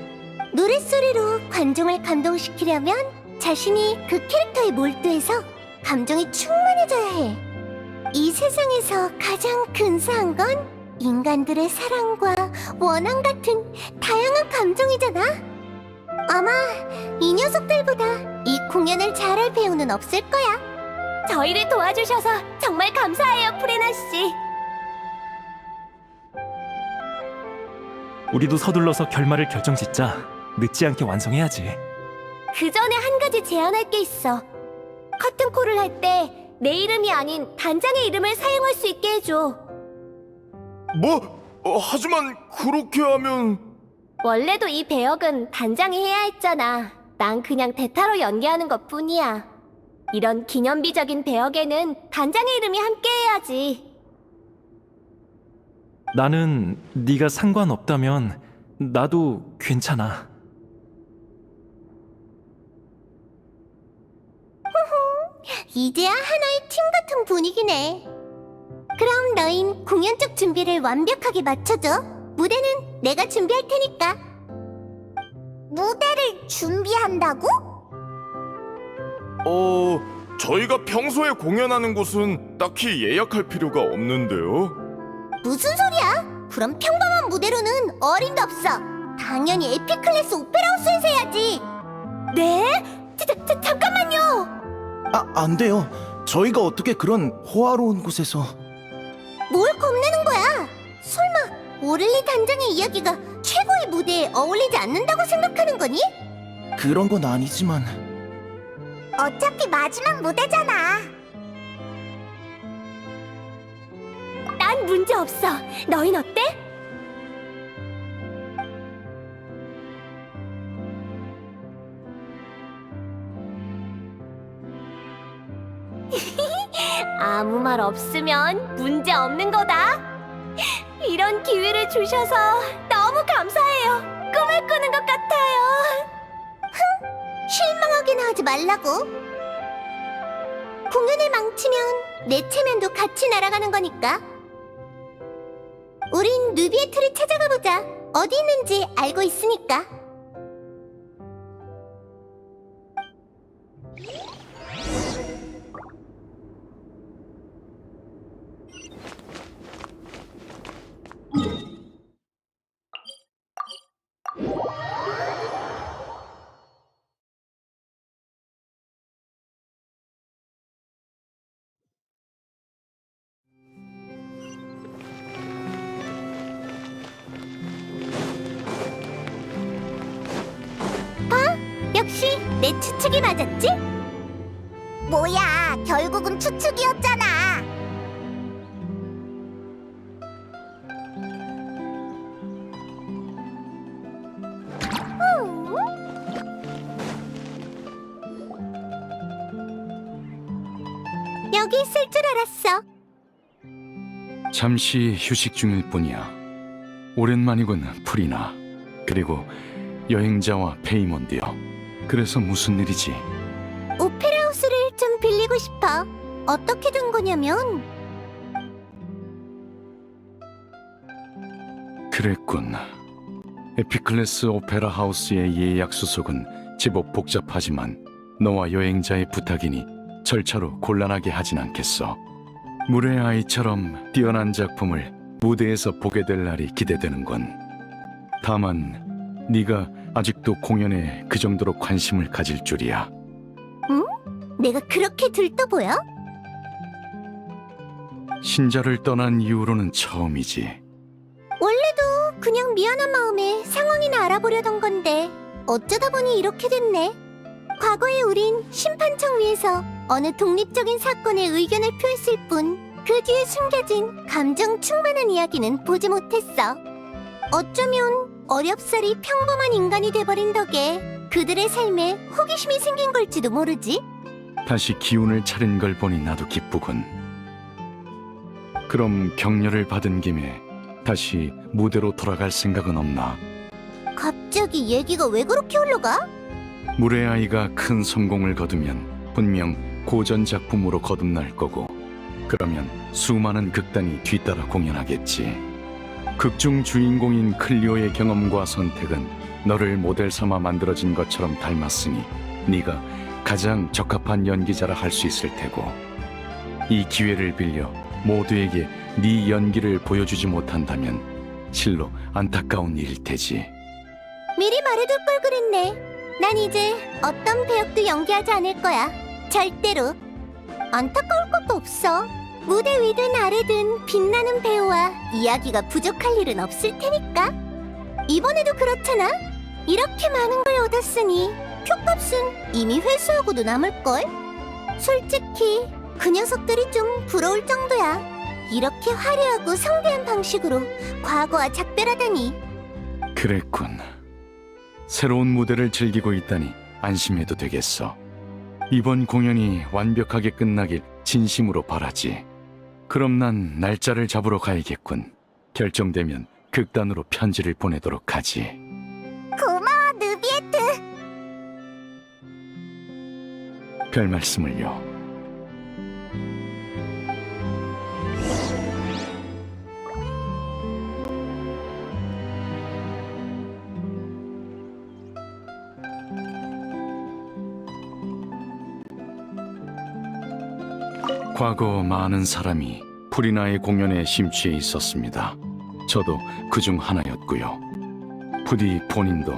Speaker 1: 노랫소리로 관중을 감동시키려면 자신이 그 캐릭터에 몰두해서 감정이 충만해져야 해. 이 세상에서 가장 근사한 건 인간들의 사랑과 원한 같은 다양한 감정이잖아. 아마 이 녀석들보다 이 공연을 잘할 배우는 없을 거야.
Speaker 5: 저희를 도와주셔서 정말 감사해요, 프레나 씨.
Speaker 7: 우리도 서둘러서 결말을 결정짓자. 늦지 않게 완성해야지.
Speaker 5: 그 전에 한 가지 제안할 게 있어. 커튼콜을 할 때 내 이름이 아닌 단장의 이름을 사용할 수 있게 해줘.
Speaker 3: 뭐? 하지만 그렇게 하면...
Speaker 5: 원래도 이 배역은 단장이 해야 했잖아. 난 그냥 대타로 연기하는 것뿐이야. 이런 기념비적인 배역에는 단장의 이름이 함께해야지.
Speaker 7: 나는 네가 상관없다면 나도 괜찮아.
Speaker 1: 이제야 하나의 팀 같은 분위기네. 그럼 너흰 공연 쪽 준비를 완벽하게 맞춰줘. 무대는 내가 준비할 테니까. 무대를 준비한다고?
Speaker 3: 저희가 평소에 공연하는 곳은 딱히 예약할 필요가 없는데요.
Speaker 1: 무슨 소리야? 그럼 평범한 무대로는 어림도 없어. 당연히 에픽클래스 오페라하우스에서 해야지.
Speaker 5: 네? 잠깐만요.
Speaker 8: 안 돼요. 저희가 어떻게 그런 호화로운 곳에서...
Speaker 1: 뭘 겁내는 거야? 설마 오를리 단장의 이야기가 최고의 무대에 어울리지 않는다고 생각하는 거니?
Speaker 8: 그런 건 아니지만...
Speaker 1: 어차피 마지막 무대잖아.
Speaker 5: 난 문제 없어. 너흰 어때? 아무 말 없으면 문제 없는 거다. 이런 기회를 주셔서 너무 감사해요. 꿈을 꾸는 것 같아요.
Speaker 1: 실망하게나 하지 말라고. 공연을 망치면 내 체면도 같이 날아가는 거니까. 우린 누비의 틀을 찾아가 보자. 어디 있는지 알고 있으니까. 역시 내 추측이 맞았지? 뭐야, 결국은 추측이었잖아. 여기 있을 줄 알았어.
Speaker 4: 잠시 휴식 중일 뿐이야. 오랜만이군, 프리나. 그리고 여행자와 페이몬드요. 그래서 무슨 일이지?
Speaker 1: 오페라하우스를 좀 빌리고 싶어. 어떻게 된 거냐면
Speaker 4: 그랬군. 에피클래스 오페라 하우스의 예약 수속은 제법 복잡하지만 너와 여행자의 부탁이니 절차로 곤란하게 하진 않겠어. 물의 아이처럼 뛰어난 작품을 무대에서 보게 될 날이 기대되는군. 다만 네가 아직도 공연에 그 정도로 관심을 가질 줄이야.
Speaker 1: 내가 그렇게 들떠 보여?
Speaker 4: 신자를 떠난 이후로는 처음이지.
Speaker 1: 원래도 그냥 미안한 마음에 상황이나 알아보려던 건데 어쩌다 보니 이렇게 됐네. 과거에 우린 심판청 위에서 어느 독립적인 사건에 의견을 표했을 뿐 그 뒤에 숨겨진 감정 충만한 이야기는 보지 못했어. 어쩌면 어렵사리 평범한 인간이 돼버린 덕에 그들의 삶에 호기심이 생긴 걸지도 모르지.
Speaker 4: 다시 기운을 차린 걸 보니 나도 기쁘군. 그럼 격려를 받은 김에 다시 무대로 돌아갈 생각은 없나?
Speaker 1: 갑자기 얘기가 왜 그렇게 흘러가?
Speaker 4: 물의 아이가 큰 성공을 거두면 분명 고전 작품으로 거듭날 거고, 그러면 수많은 극단이 뒤따라 공연하겠지. 극중 주인공인 클리오의 경험과 선택은 너를 모델 삼아 만들어진 것처럼 닮았으니 네가 가장 적합한 연기자라 할 수 있을 테고, 이 기회를 빌려 모두에게 네 연기를 보여주지 못한다면 실로 안타까운 일일 테지.
Speaker 1: 미리 말해둘 걸 그랬네. 난 이제 어떤 배역도 연기하지 않을 거야. 절대로. 안타까울 것도 없어. 무대 위든 아래든 빛나는 배우와 이야기가 부족할 일은 없을 테니까. 이번에도 그렇잖아. 이렇게 많은 걸 얻었으니 표값은 이미 회수하고도 남을걸. 솔직히 그 녀석들이 좀 부러울 정도야. 이렇게 화려하고 성대한 방식으로 과거와 작별하다니.
Speaker 4: 그랬군. 새로운 무대를 즐기고 있다니 안심해도 되겠어. 이번 공연이 완벽하게 끝나길 진심으로 바라지. 그럼 난 날짜를 잡으러 가야겠군. 결정되면 극단으로 편지를 보내도록 하지.
Speaker 1: 고마워, 느비에트.
Speaker 4: 별 말씀을요. 과거 많은 사람이 프리나의 공연에 심취해 있었습니다. 저도 그중 하나였고요. 부디 본인도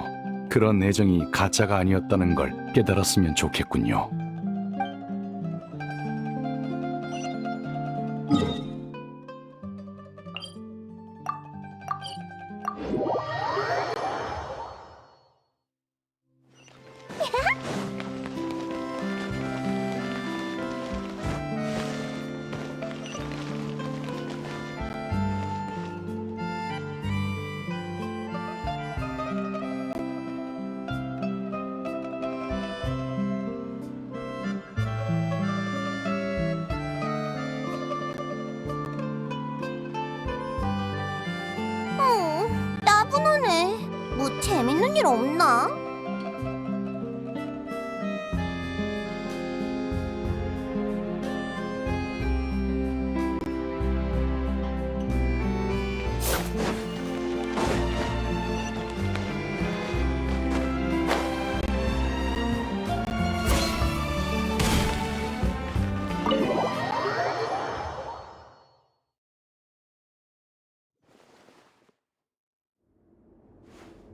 Speaker 4: 그런 애정이 가짜가 아니었다는 걸 깨달았으면 좋겠군요.
Speaker 1: 따분하네. 뭐 재밌는 일 없나?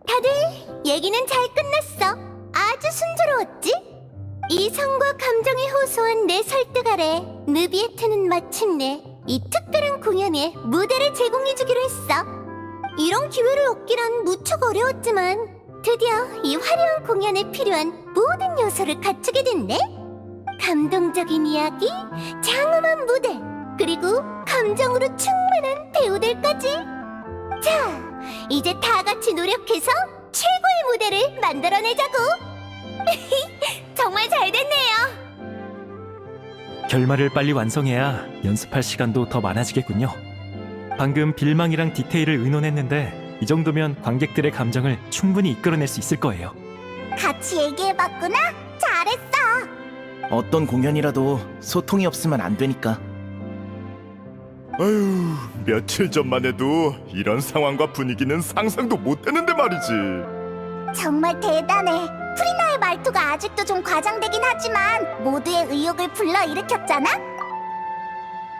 Speaker 1: 다들 얘기는 잘 끝났어. 아주 순조로웠지? 이성과 감정이 호소한 내 설득 아래 느비에트는 마침내 이 특별한 공연에 무대를 제공해주기로 했어. 이런 기회를 얻기란 무척 어려웠지만 드디어 이 화려한 공연에 필요한 모든 요소를 갖추게 됐네. 감동적인 이야기, 장엄한 무대, 그리고 감정으로 충만한 배우들까지. 자, 이제 다 같이 노력해서 최고의 무대를 만들어내자고. 정말 잘 됐네요.
Speaker 7: 결말을 빨리 완성해야 연습할 시간도 더 많아지겠군요. 방금 빌망이랑 디테일을 의논했는데 이 정도면 관객들의 감정을 충분히 이끌어낼 수 있을 거예요.
Speaker 1: 같이 얘기해봤구나. 잘했어.
Speaker 8: 어떤 공연이라도 소통이 없으면 안 되니까.
Speaker 3: 아휴, 며칠 전만 해도 이런 상황과 분위기는 상상도 못했는데 말이지.
Speaker 1: 정말 대단해. 프리나의 말투가 아직도 좀 과장되긴 하지만 모두의 의욕을 불러일으켰잖아.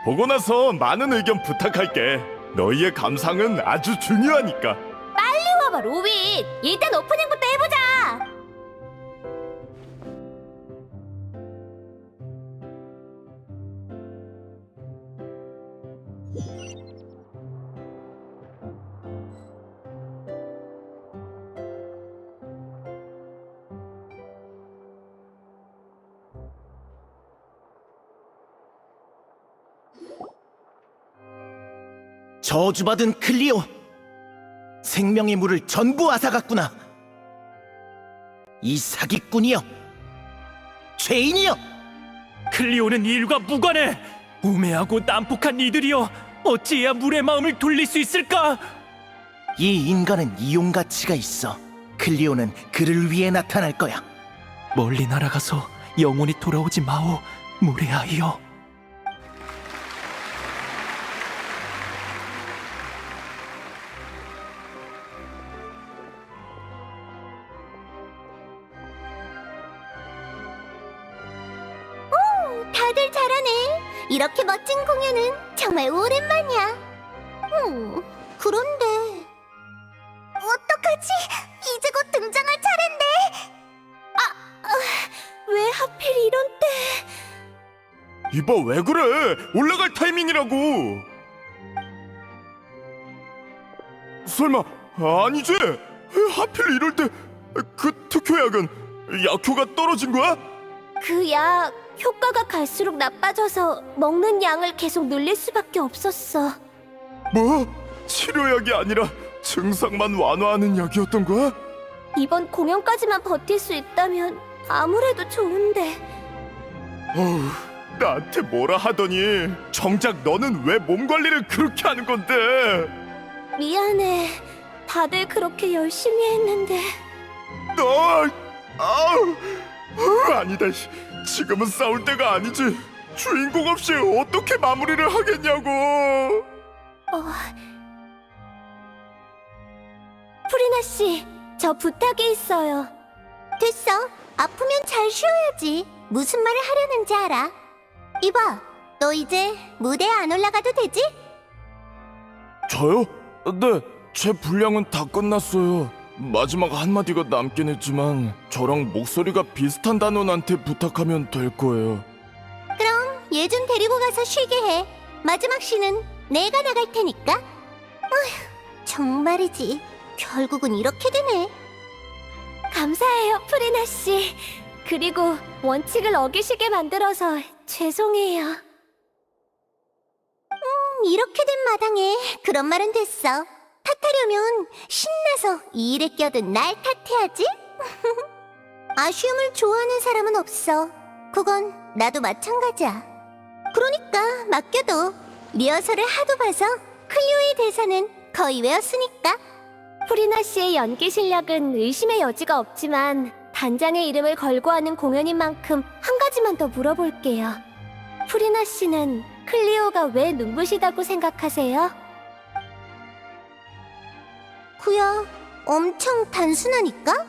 Speaker 3: 보고 나서 많은 의견 부탁할게. 너희의 감상은 아주 중요하니까.
Speaker 1: 빨리
Speaker 5: 봐봐, 로빈. 일단 오프닝부터 해보자.
Speaker 8: 저주받은 클리오, 생명의 물을 전부 앗아갔구나. 이 사기꾼이여, 죄인이여.
Speaker 7: 클리오는 일과 무관해. 우매하고 난폭한 이들이여, 어찌해야 물의 마음을 돌릴 수 있을까?
Speaker 8: 이 인간은 이용 가치가 있어. 클리오는 그를 위해 나타날 거야.
Speaker 7: 멀리 날아가서 영원히 돌아오지 마오, 물의 아이여.
Speaker 5: 다들 잘하네. 이렇게 멋진 공연은 정말 오랜만이야.
Speaker 1: 그런데 어떡하지? 이제 곧 등장할 차례인데.
Speaker 5: 왜 하필 이런 때?
Speaker 3: 이봐, 왜 그래? 올라갈 타이밍이라고. 설마 아니지? 하필 이럴 때 그 특효약은 약효가 떨어진 거야?
Speaker 5: 그 약 효과가 갈수록 나빠져서 먹는 양을 계속 늘릴 수밖에 없었어.
Speaker 3: 뭐? 치료약이 아니라 증상만 완화하는 약이었던 거야?
Speaker 5: 이번 공연까지만 버틸 수 있다면 아무래도 좋은데.
Speaker 3: 어우, 나한테 뭐라 하더니 정작 너는 왜 몸 관리를 그렇게 하는 건데?
Speaker 5: 미안해. 다들 그렇게 열심히 했는데.
Speaker 3: 너, 아니다. 지금은 싸울 때가 아니지. 주인공 없이 어떻게 마무리를 하겠냐고.
Speaker 5: 프리나 씨, 저 부탁이 있어요. 됐어. 아프면 잘 쉬어야지. 무슨 말을 하려는지 알아. 이봐, 너 이제 무대에 안 올라가도 되지?
Speaker 3: 저요? 네, 제 분량은 다 끝났어요. 마지막 한마디가 남긴 했지만 저랑 목소리가 비슷한 단원한테 부탁하면 될 거예요.
Speaker 5: 그럼 얘 좀 데리고 가서 쉬게 해. 마지막 시는 내가 나갈 테니까. 어휴, 정말이지. 결국은 이렇게 되네. 감사해요, 프리나 씨. 그리고 원칙을 어기시게 만들어서 죄송해요. 이렇게 된 마당에 그런 말은 됐어. 탓하려면 신나서 이 일에 껴든 날 탓해야지. 아쉬움을 좋아하는 사람은 없어. 그건 나도 마찬가지야. 그러니까 맡겨둬. 리허설을 하도 봐서 클리오의 대사는 거의 외웠으니까. 프리나 씨의 연기 실력은 의심의 여지가 없지만 단장의 이름을 걸고 하는 공연인 만큼 한 가지만 더 물어볼게요. 프리나 씨는 클리오가 왜 눈부시다고 생각하세요? 그야 엄청 단순하니까?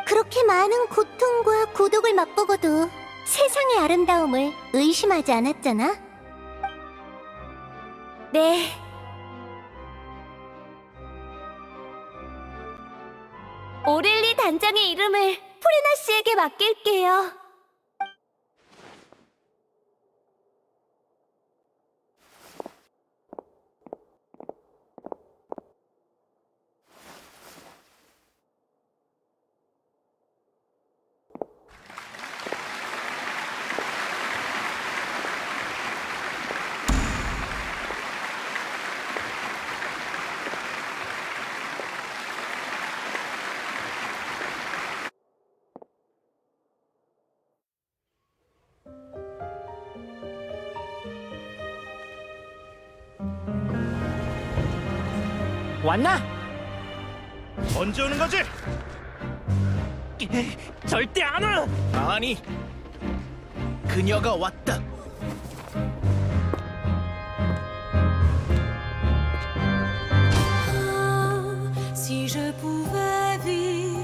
Speaker 5: 그렇게 많은 고통과 고독을 맛보고도 세상의 아름다움을 의심하지 않았잖아? 네. 오렐리 단장의 이름을 프리나 씨에게 맡길게요.
Speaker 9: 왔나? 언제 오는 거지? 절대 안 와!
Speaker 8: 아니, 그녀가 왔다.
Speaker 10: Si je pouvais vivre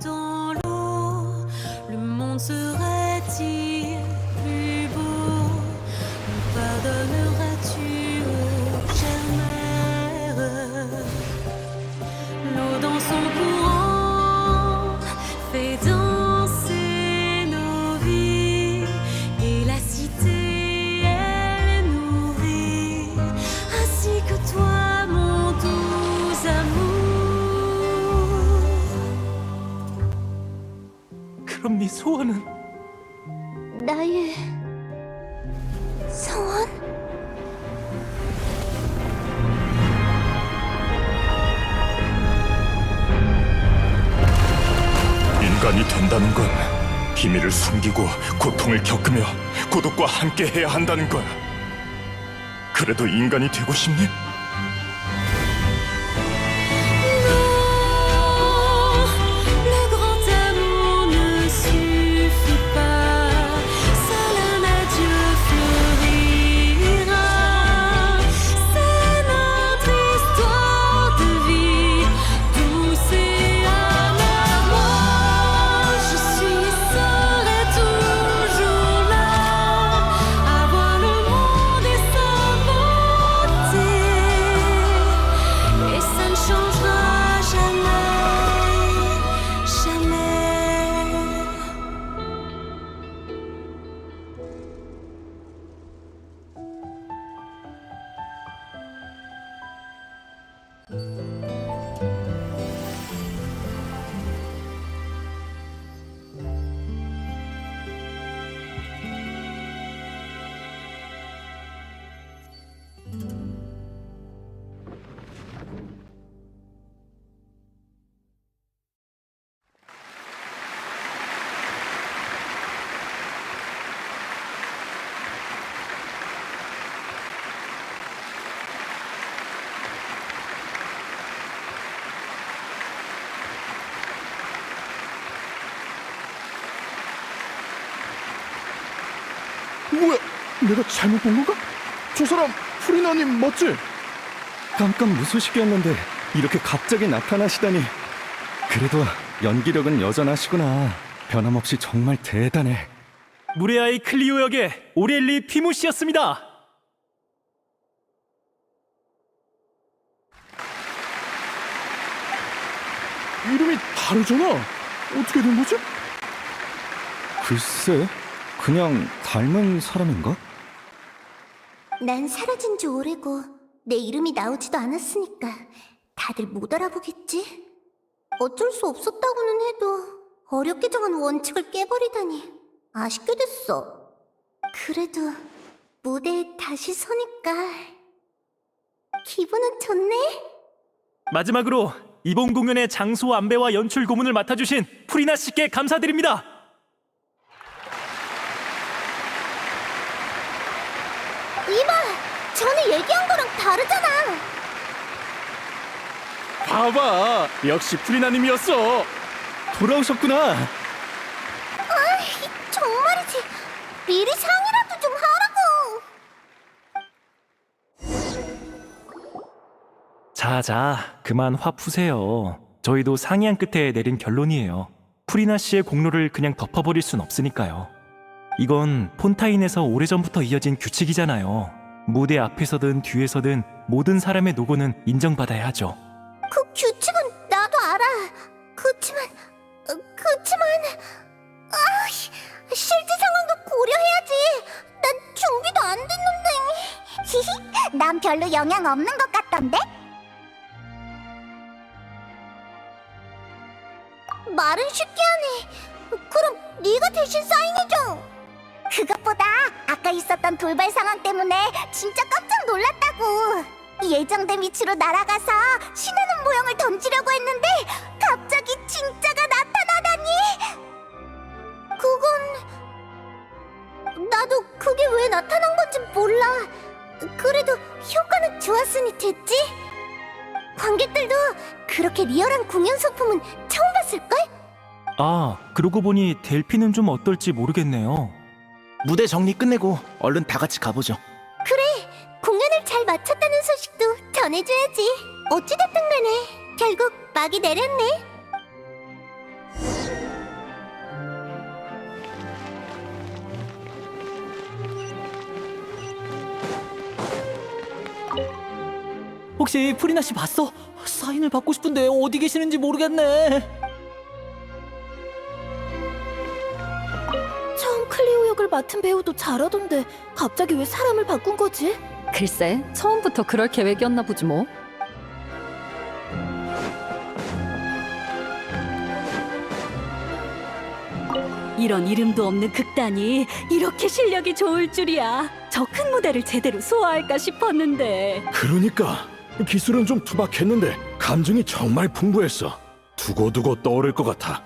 Speaker 10: dans l'eau, le monde serait-il plus beau? Me pardonneras-tu, ô chère mère? L'eau
Speaker 7: 좋아하는
Speaker 5: 나의 성원?
Speaker 3: 인간이 된다는 건 비밀을 숨기고 고통을 겪으며 고독과 함께 해야 한다는 거야. 그래도 인간이 되고 싶니?
Speaker 10: Le grand amour ne suffit pas, seul un adieu fleurira. C'est notre histoire de vie, douce et amère. Moi, je serai toujours là, à voir le monde et sa beauté, et ça ne changera jamais, jamais.
Speaker 4: 뭐야? 내가 잘못 본 건가? 저 사람 프리나님 맞지? 깜깜 무소식이었는데 이렇게 갑자기 나타나시다니. 그래도 연기력은 여전하시구나. 변함없이 정말 대단해.
Speaker 7: 물의 아이 클리오 역의 오렐리 피무시였습니다.
Speaker 4: 이름이 다르잖아. 어떻게 된 거지? 글쎄, 그냥 닮은 사람인가?
Speaker 1: 난 사라진 지 오래고 내 이름이 나오지도 않았으니까 다들 못 알아보겠지? 어쩔 수 없었다고는 해도 어렵게 정한 원칙을 깨버리다니 아쉽게 됐어. 그래도 무대에 다시 서니까 기분은 좋네?
Speaker 7: 마지막으로 이번 공연의 장소 안배와 연출 고문을 맡아주신 프리나 씨께 감사드립니다.
Speaker 1: 이봐! 전에 얘기한 거랑 다르잖아!
Speaker 4: 봐봐, 역시 프리나님이었어. 돌아오셨구나.
Speaker 1: 아이, 정말이지. 미리 상의라도 좀 하라고!
Speaker 7: 자, 그만 화 푸세요. 저희도 상의한 끝에 내린 결론이에요. 프리나 씨의 공로를 그냥 덮어버릴 순 없으니까요. 이건 폰타인에서 오래전부터 이어진 규칙이잖아요. 무대 앞에서든 뒤에서든 모든 사람의 노고는 인정받아야 하죠.
Speaker 1: 그 규칙은 나도 알아. 그치만 실제 상황도 고려해야지. 난 준비도 안 됐는데. 히히, 난 별로 영향 없는 것 같던데? 말은 쉽게 하네. 그럼 네가 대신 사인해줘. 그것보다 아까 있었던 돌발 상황 때문에 진짜 깜짝 놀랐다고. 예정된 위치로 날아가서 신하는 모형을 던지려고 했는데 갑자기 진짜가 나타나다니. 그건 나도 그게 왜 나타난 건지 몰라. 그래도 효과는 좋았으니 됐지? 관객들도 그렇게 리얼한 공연 소품은 처음 봤을걸?
Speaker 7: 아, 그러고 보니 델피는 좀 어떨지 모르겠네요.
Speaker 8: 무대 정리 끝내고 얼른 다 같이 가보죠.
Speaker 1: 그래, 공연을 잘 마쳤다는 소식도 전해줘야지. 어찌됐든 간에 결국 막이 내렸네.
Speaker 11: 혹시 프리나 씨 봤어? 사인을 받고 싶은데 어디 계시는지 모르겠네.
Speaker 2: 처음 클리오 역을 맡은 배우도 잘하던데 갑자기 왜 사람을 바꾼 거지?
Speaker 12: 글쎄, 처음부터 그럴 계획이었나 보지 뭐. 이런 이름도 없는 극단이 이렇게 실력이 좋을 줄이야. 저 큰 무대를 제대로 소화할까 싶었는데.
Speaker 13: 그러니까 기술은 좀 투박했는데 감정이 정말 풍부했어. 두고두고 떠오를 것 같아.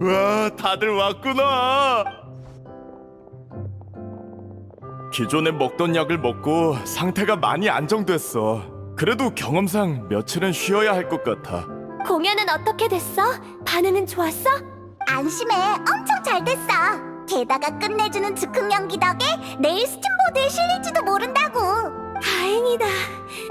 Speaker 3: 와, 다들 왔구나. 기존에 먹던 약을 먹고 상태가 많이 안정됐어. 그래도 경험상 며칠은 쉬어야 할 것 같아.
Speaker 5: 공연은 어떻게 됐어? 반응은 좋았어?
Speaker 1: 안심해, 엄청 잘 됐어. 게다가 끝내주는 즉흥 연기 덕에 내일 스팀보드에 실릴지도 모른다고.
Speaker 5: 다행이다.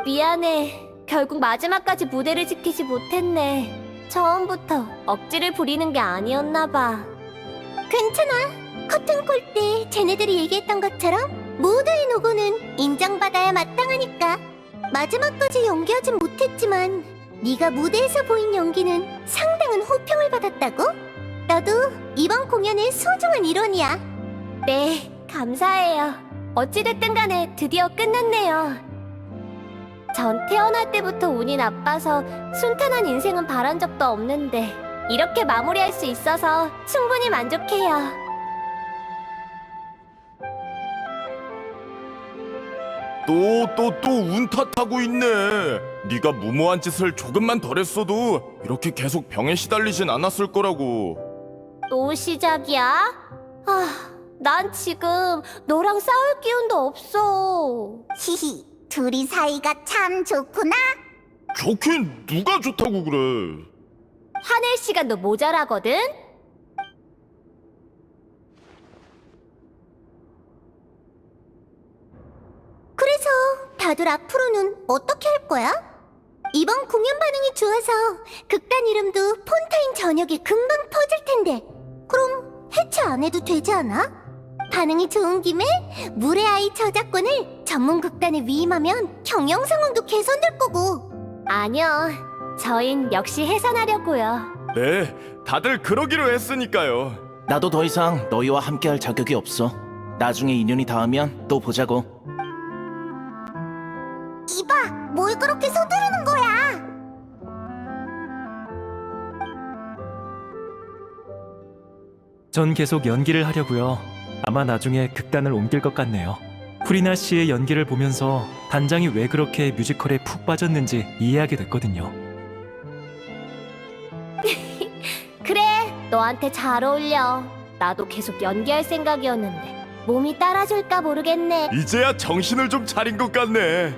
Speaker 5: 미안해. 결국 마지막까지 무대를 지키지 못했네. 처음부터 억지를 부리는 게 아니었나 봐.
Speaker 1: 괜찮아. 커튼콜 때 쟤네들이 얘기했던 것처럼 모두의 노고는 인정받아야 마땅하니까. 마지막까지 연기하진 못했지만 네가 무대에서 보인 연기는 상당한 호평을 받았다고? 너도 이번 공연의 소중한 일원이야.
Speaker 5: 네, 감사해요. 어찌됐든 간에 드디어 끝났네요. 전 태어날 때부터 운이 나빠서 순탄한 인생은 바란 적도 없는데 이렇게 마무리할 수 있어서 충분히 만족해요.
Speaker 3: 또 운 탓하고 있네. 네가 무모한 짓을 조금만 덜 했어도 이렇게 계속 병에 시달리진 않았을 거라고.
Speaker 5: 또 시작이야? 난 지금 너랑 싸울 기운도 없어.
Speaker 1: 히히, 둘이 사이가 참 좋구나.
Speaker 3: 좋긴 누가 좋다고 그래.
Speaker 5: 화낼 시간도 모자라거든?
Speaker 1: 그래서 다들 앞으로는 어떻게 할 거야? 이번 공연 반응이 좋아서 극단 이름도 폰타인 저녁에 금방 퍼질 텐데 그럼 해체 안 해도 되지 않아? 반응이 좋은 김에 물의 아이 저작권을 전문 극단에 위임하면 경영 상황도 개선될 거고.
Speaker 5: 아니요, 저흰 역시 해산하려고요.
Speaker 3: 네, 다들 그러기로 했으니까요.
Speaker 8: 나도 더 이상 너희와 함께할 자격이 없어. 나중에 인연이 닿으면 또 보자고.
Speaker 1: 이봐, 뭘 그렇게 서두르는 거야?
Speaker 7: 전 계속 연기를 하려고요. 아마 나중에 극단을 옮길 것 같네요. 프리나 씨의 연기를 보면서 단장이 왜 그렇게 뮤지컬에 푹 빠졌는지 이해하게 됐거든요.
Speaker 5: 그래, 너한테 잘 어울려. 나도 계속 연기할 생각이었는데 몸이 따라줄까 모르겠네.
Speaker 3: 이제야 정신을 좀 차린 것 같네.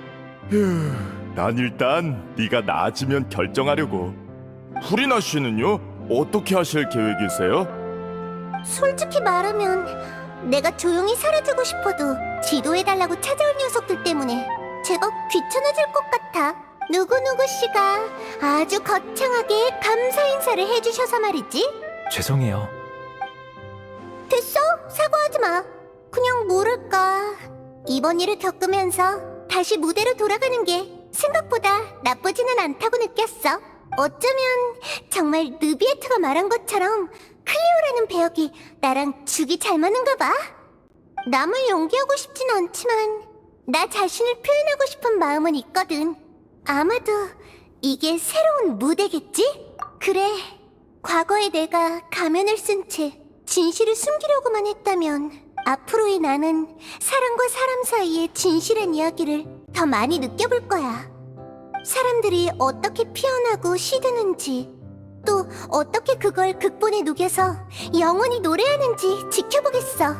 Speaker 3: 휴, 난 일단 네가 나아지면 결정하려고. 프리나 씨는요? 어떻게 하실 계획이세요?
Speaker 1: 솔직히 말하면 내가 조용히 사라지고 싶어도 지도해달라고 찾아올 녀석들 때문에 제법 귀찮아질 것 같아. 누구누구 씨가 아주 거창하게 감사 인사를 해주셔서 말이지.
Speaker 7: 죄송해요.
Speaker 1: 됐어? 사과하지 마. 그냥 뭐랄까, 이번 일을 겪으면서 다시 무대로 돌아가는 게 생각보다 나쁘지는 않다고 느꼈어. 어쩌면 정말 느비에트가 말한 것처럼 클리오라는 배역이 나랑 죽이 잘 맞는가 봐. 남을 연기하고 싶진 않지만 나 자신을 표현하고 싶은 마음은 있거든. 아마도 이게 새로운 무대겠지? 그래, 과거에 내가 가면을 쓴 채 진실을 숨기려고만 했다면 앞으로의 나는 사람과 사람 사이의 진실한 이야기를 더 많이 느껴볼 거야. 사람들이 어떻게 피어나고 시드는지, 또 어떻게 그걸 극본에 녹여서 영원히 노래하는지 지켜보겠어.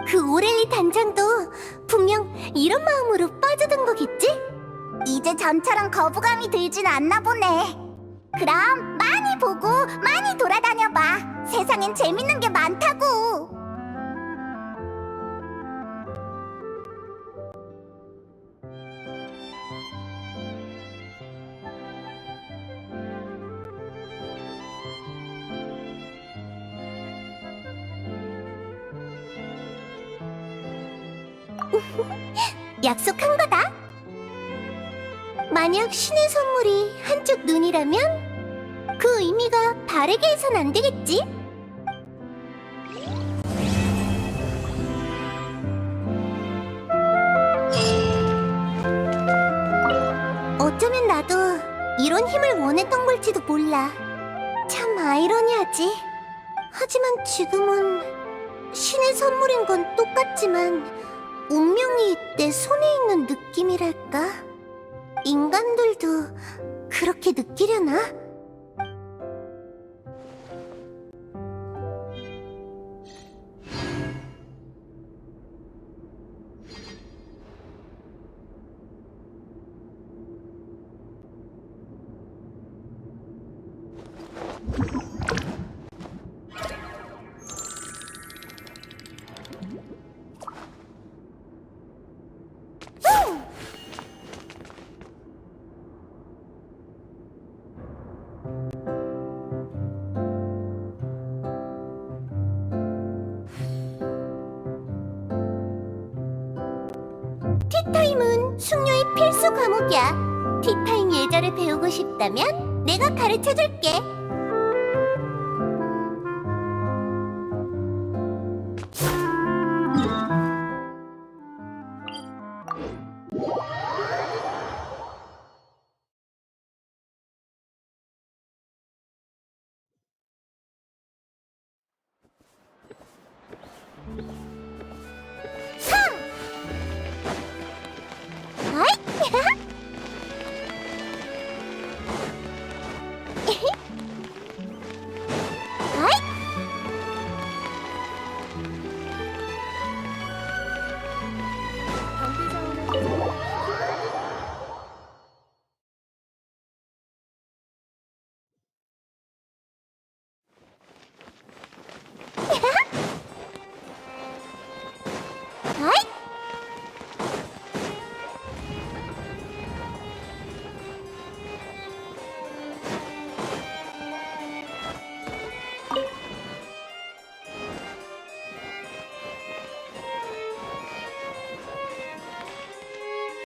Speaker 1: 그 오렐리 단장도 분명 이런 마음으로 빠져든 거겠지? 이제 전처럼 거부감이 들진 않나 보네. 그럼 많이 보고 많이 돌아다녀봐. 세상엔 재밌는 게 많다고. 약속한 거다. 만약 신의 선물이 한쪽 눈이라면 그 의미가 바르게 해선 안 되겠지? 어쩌면 나도 이런 힘을 원했던 걸지도 몰라. 참 아이러니하지. 하지만 지금은 신의 선물인 건 똑같지만 운명이 내 손에 있는 느낌이랄까? 인간들도 그렇게 느끼려나? 티타임은 숙녀의 필수 과목이야. 티타임 예절을 배우고 싶다면 내가 가르쳐줄게.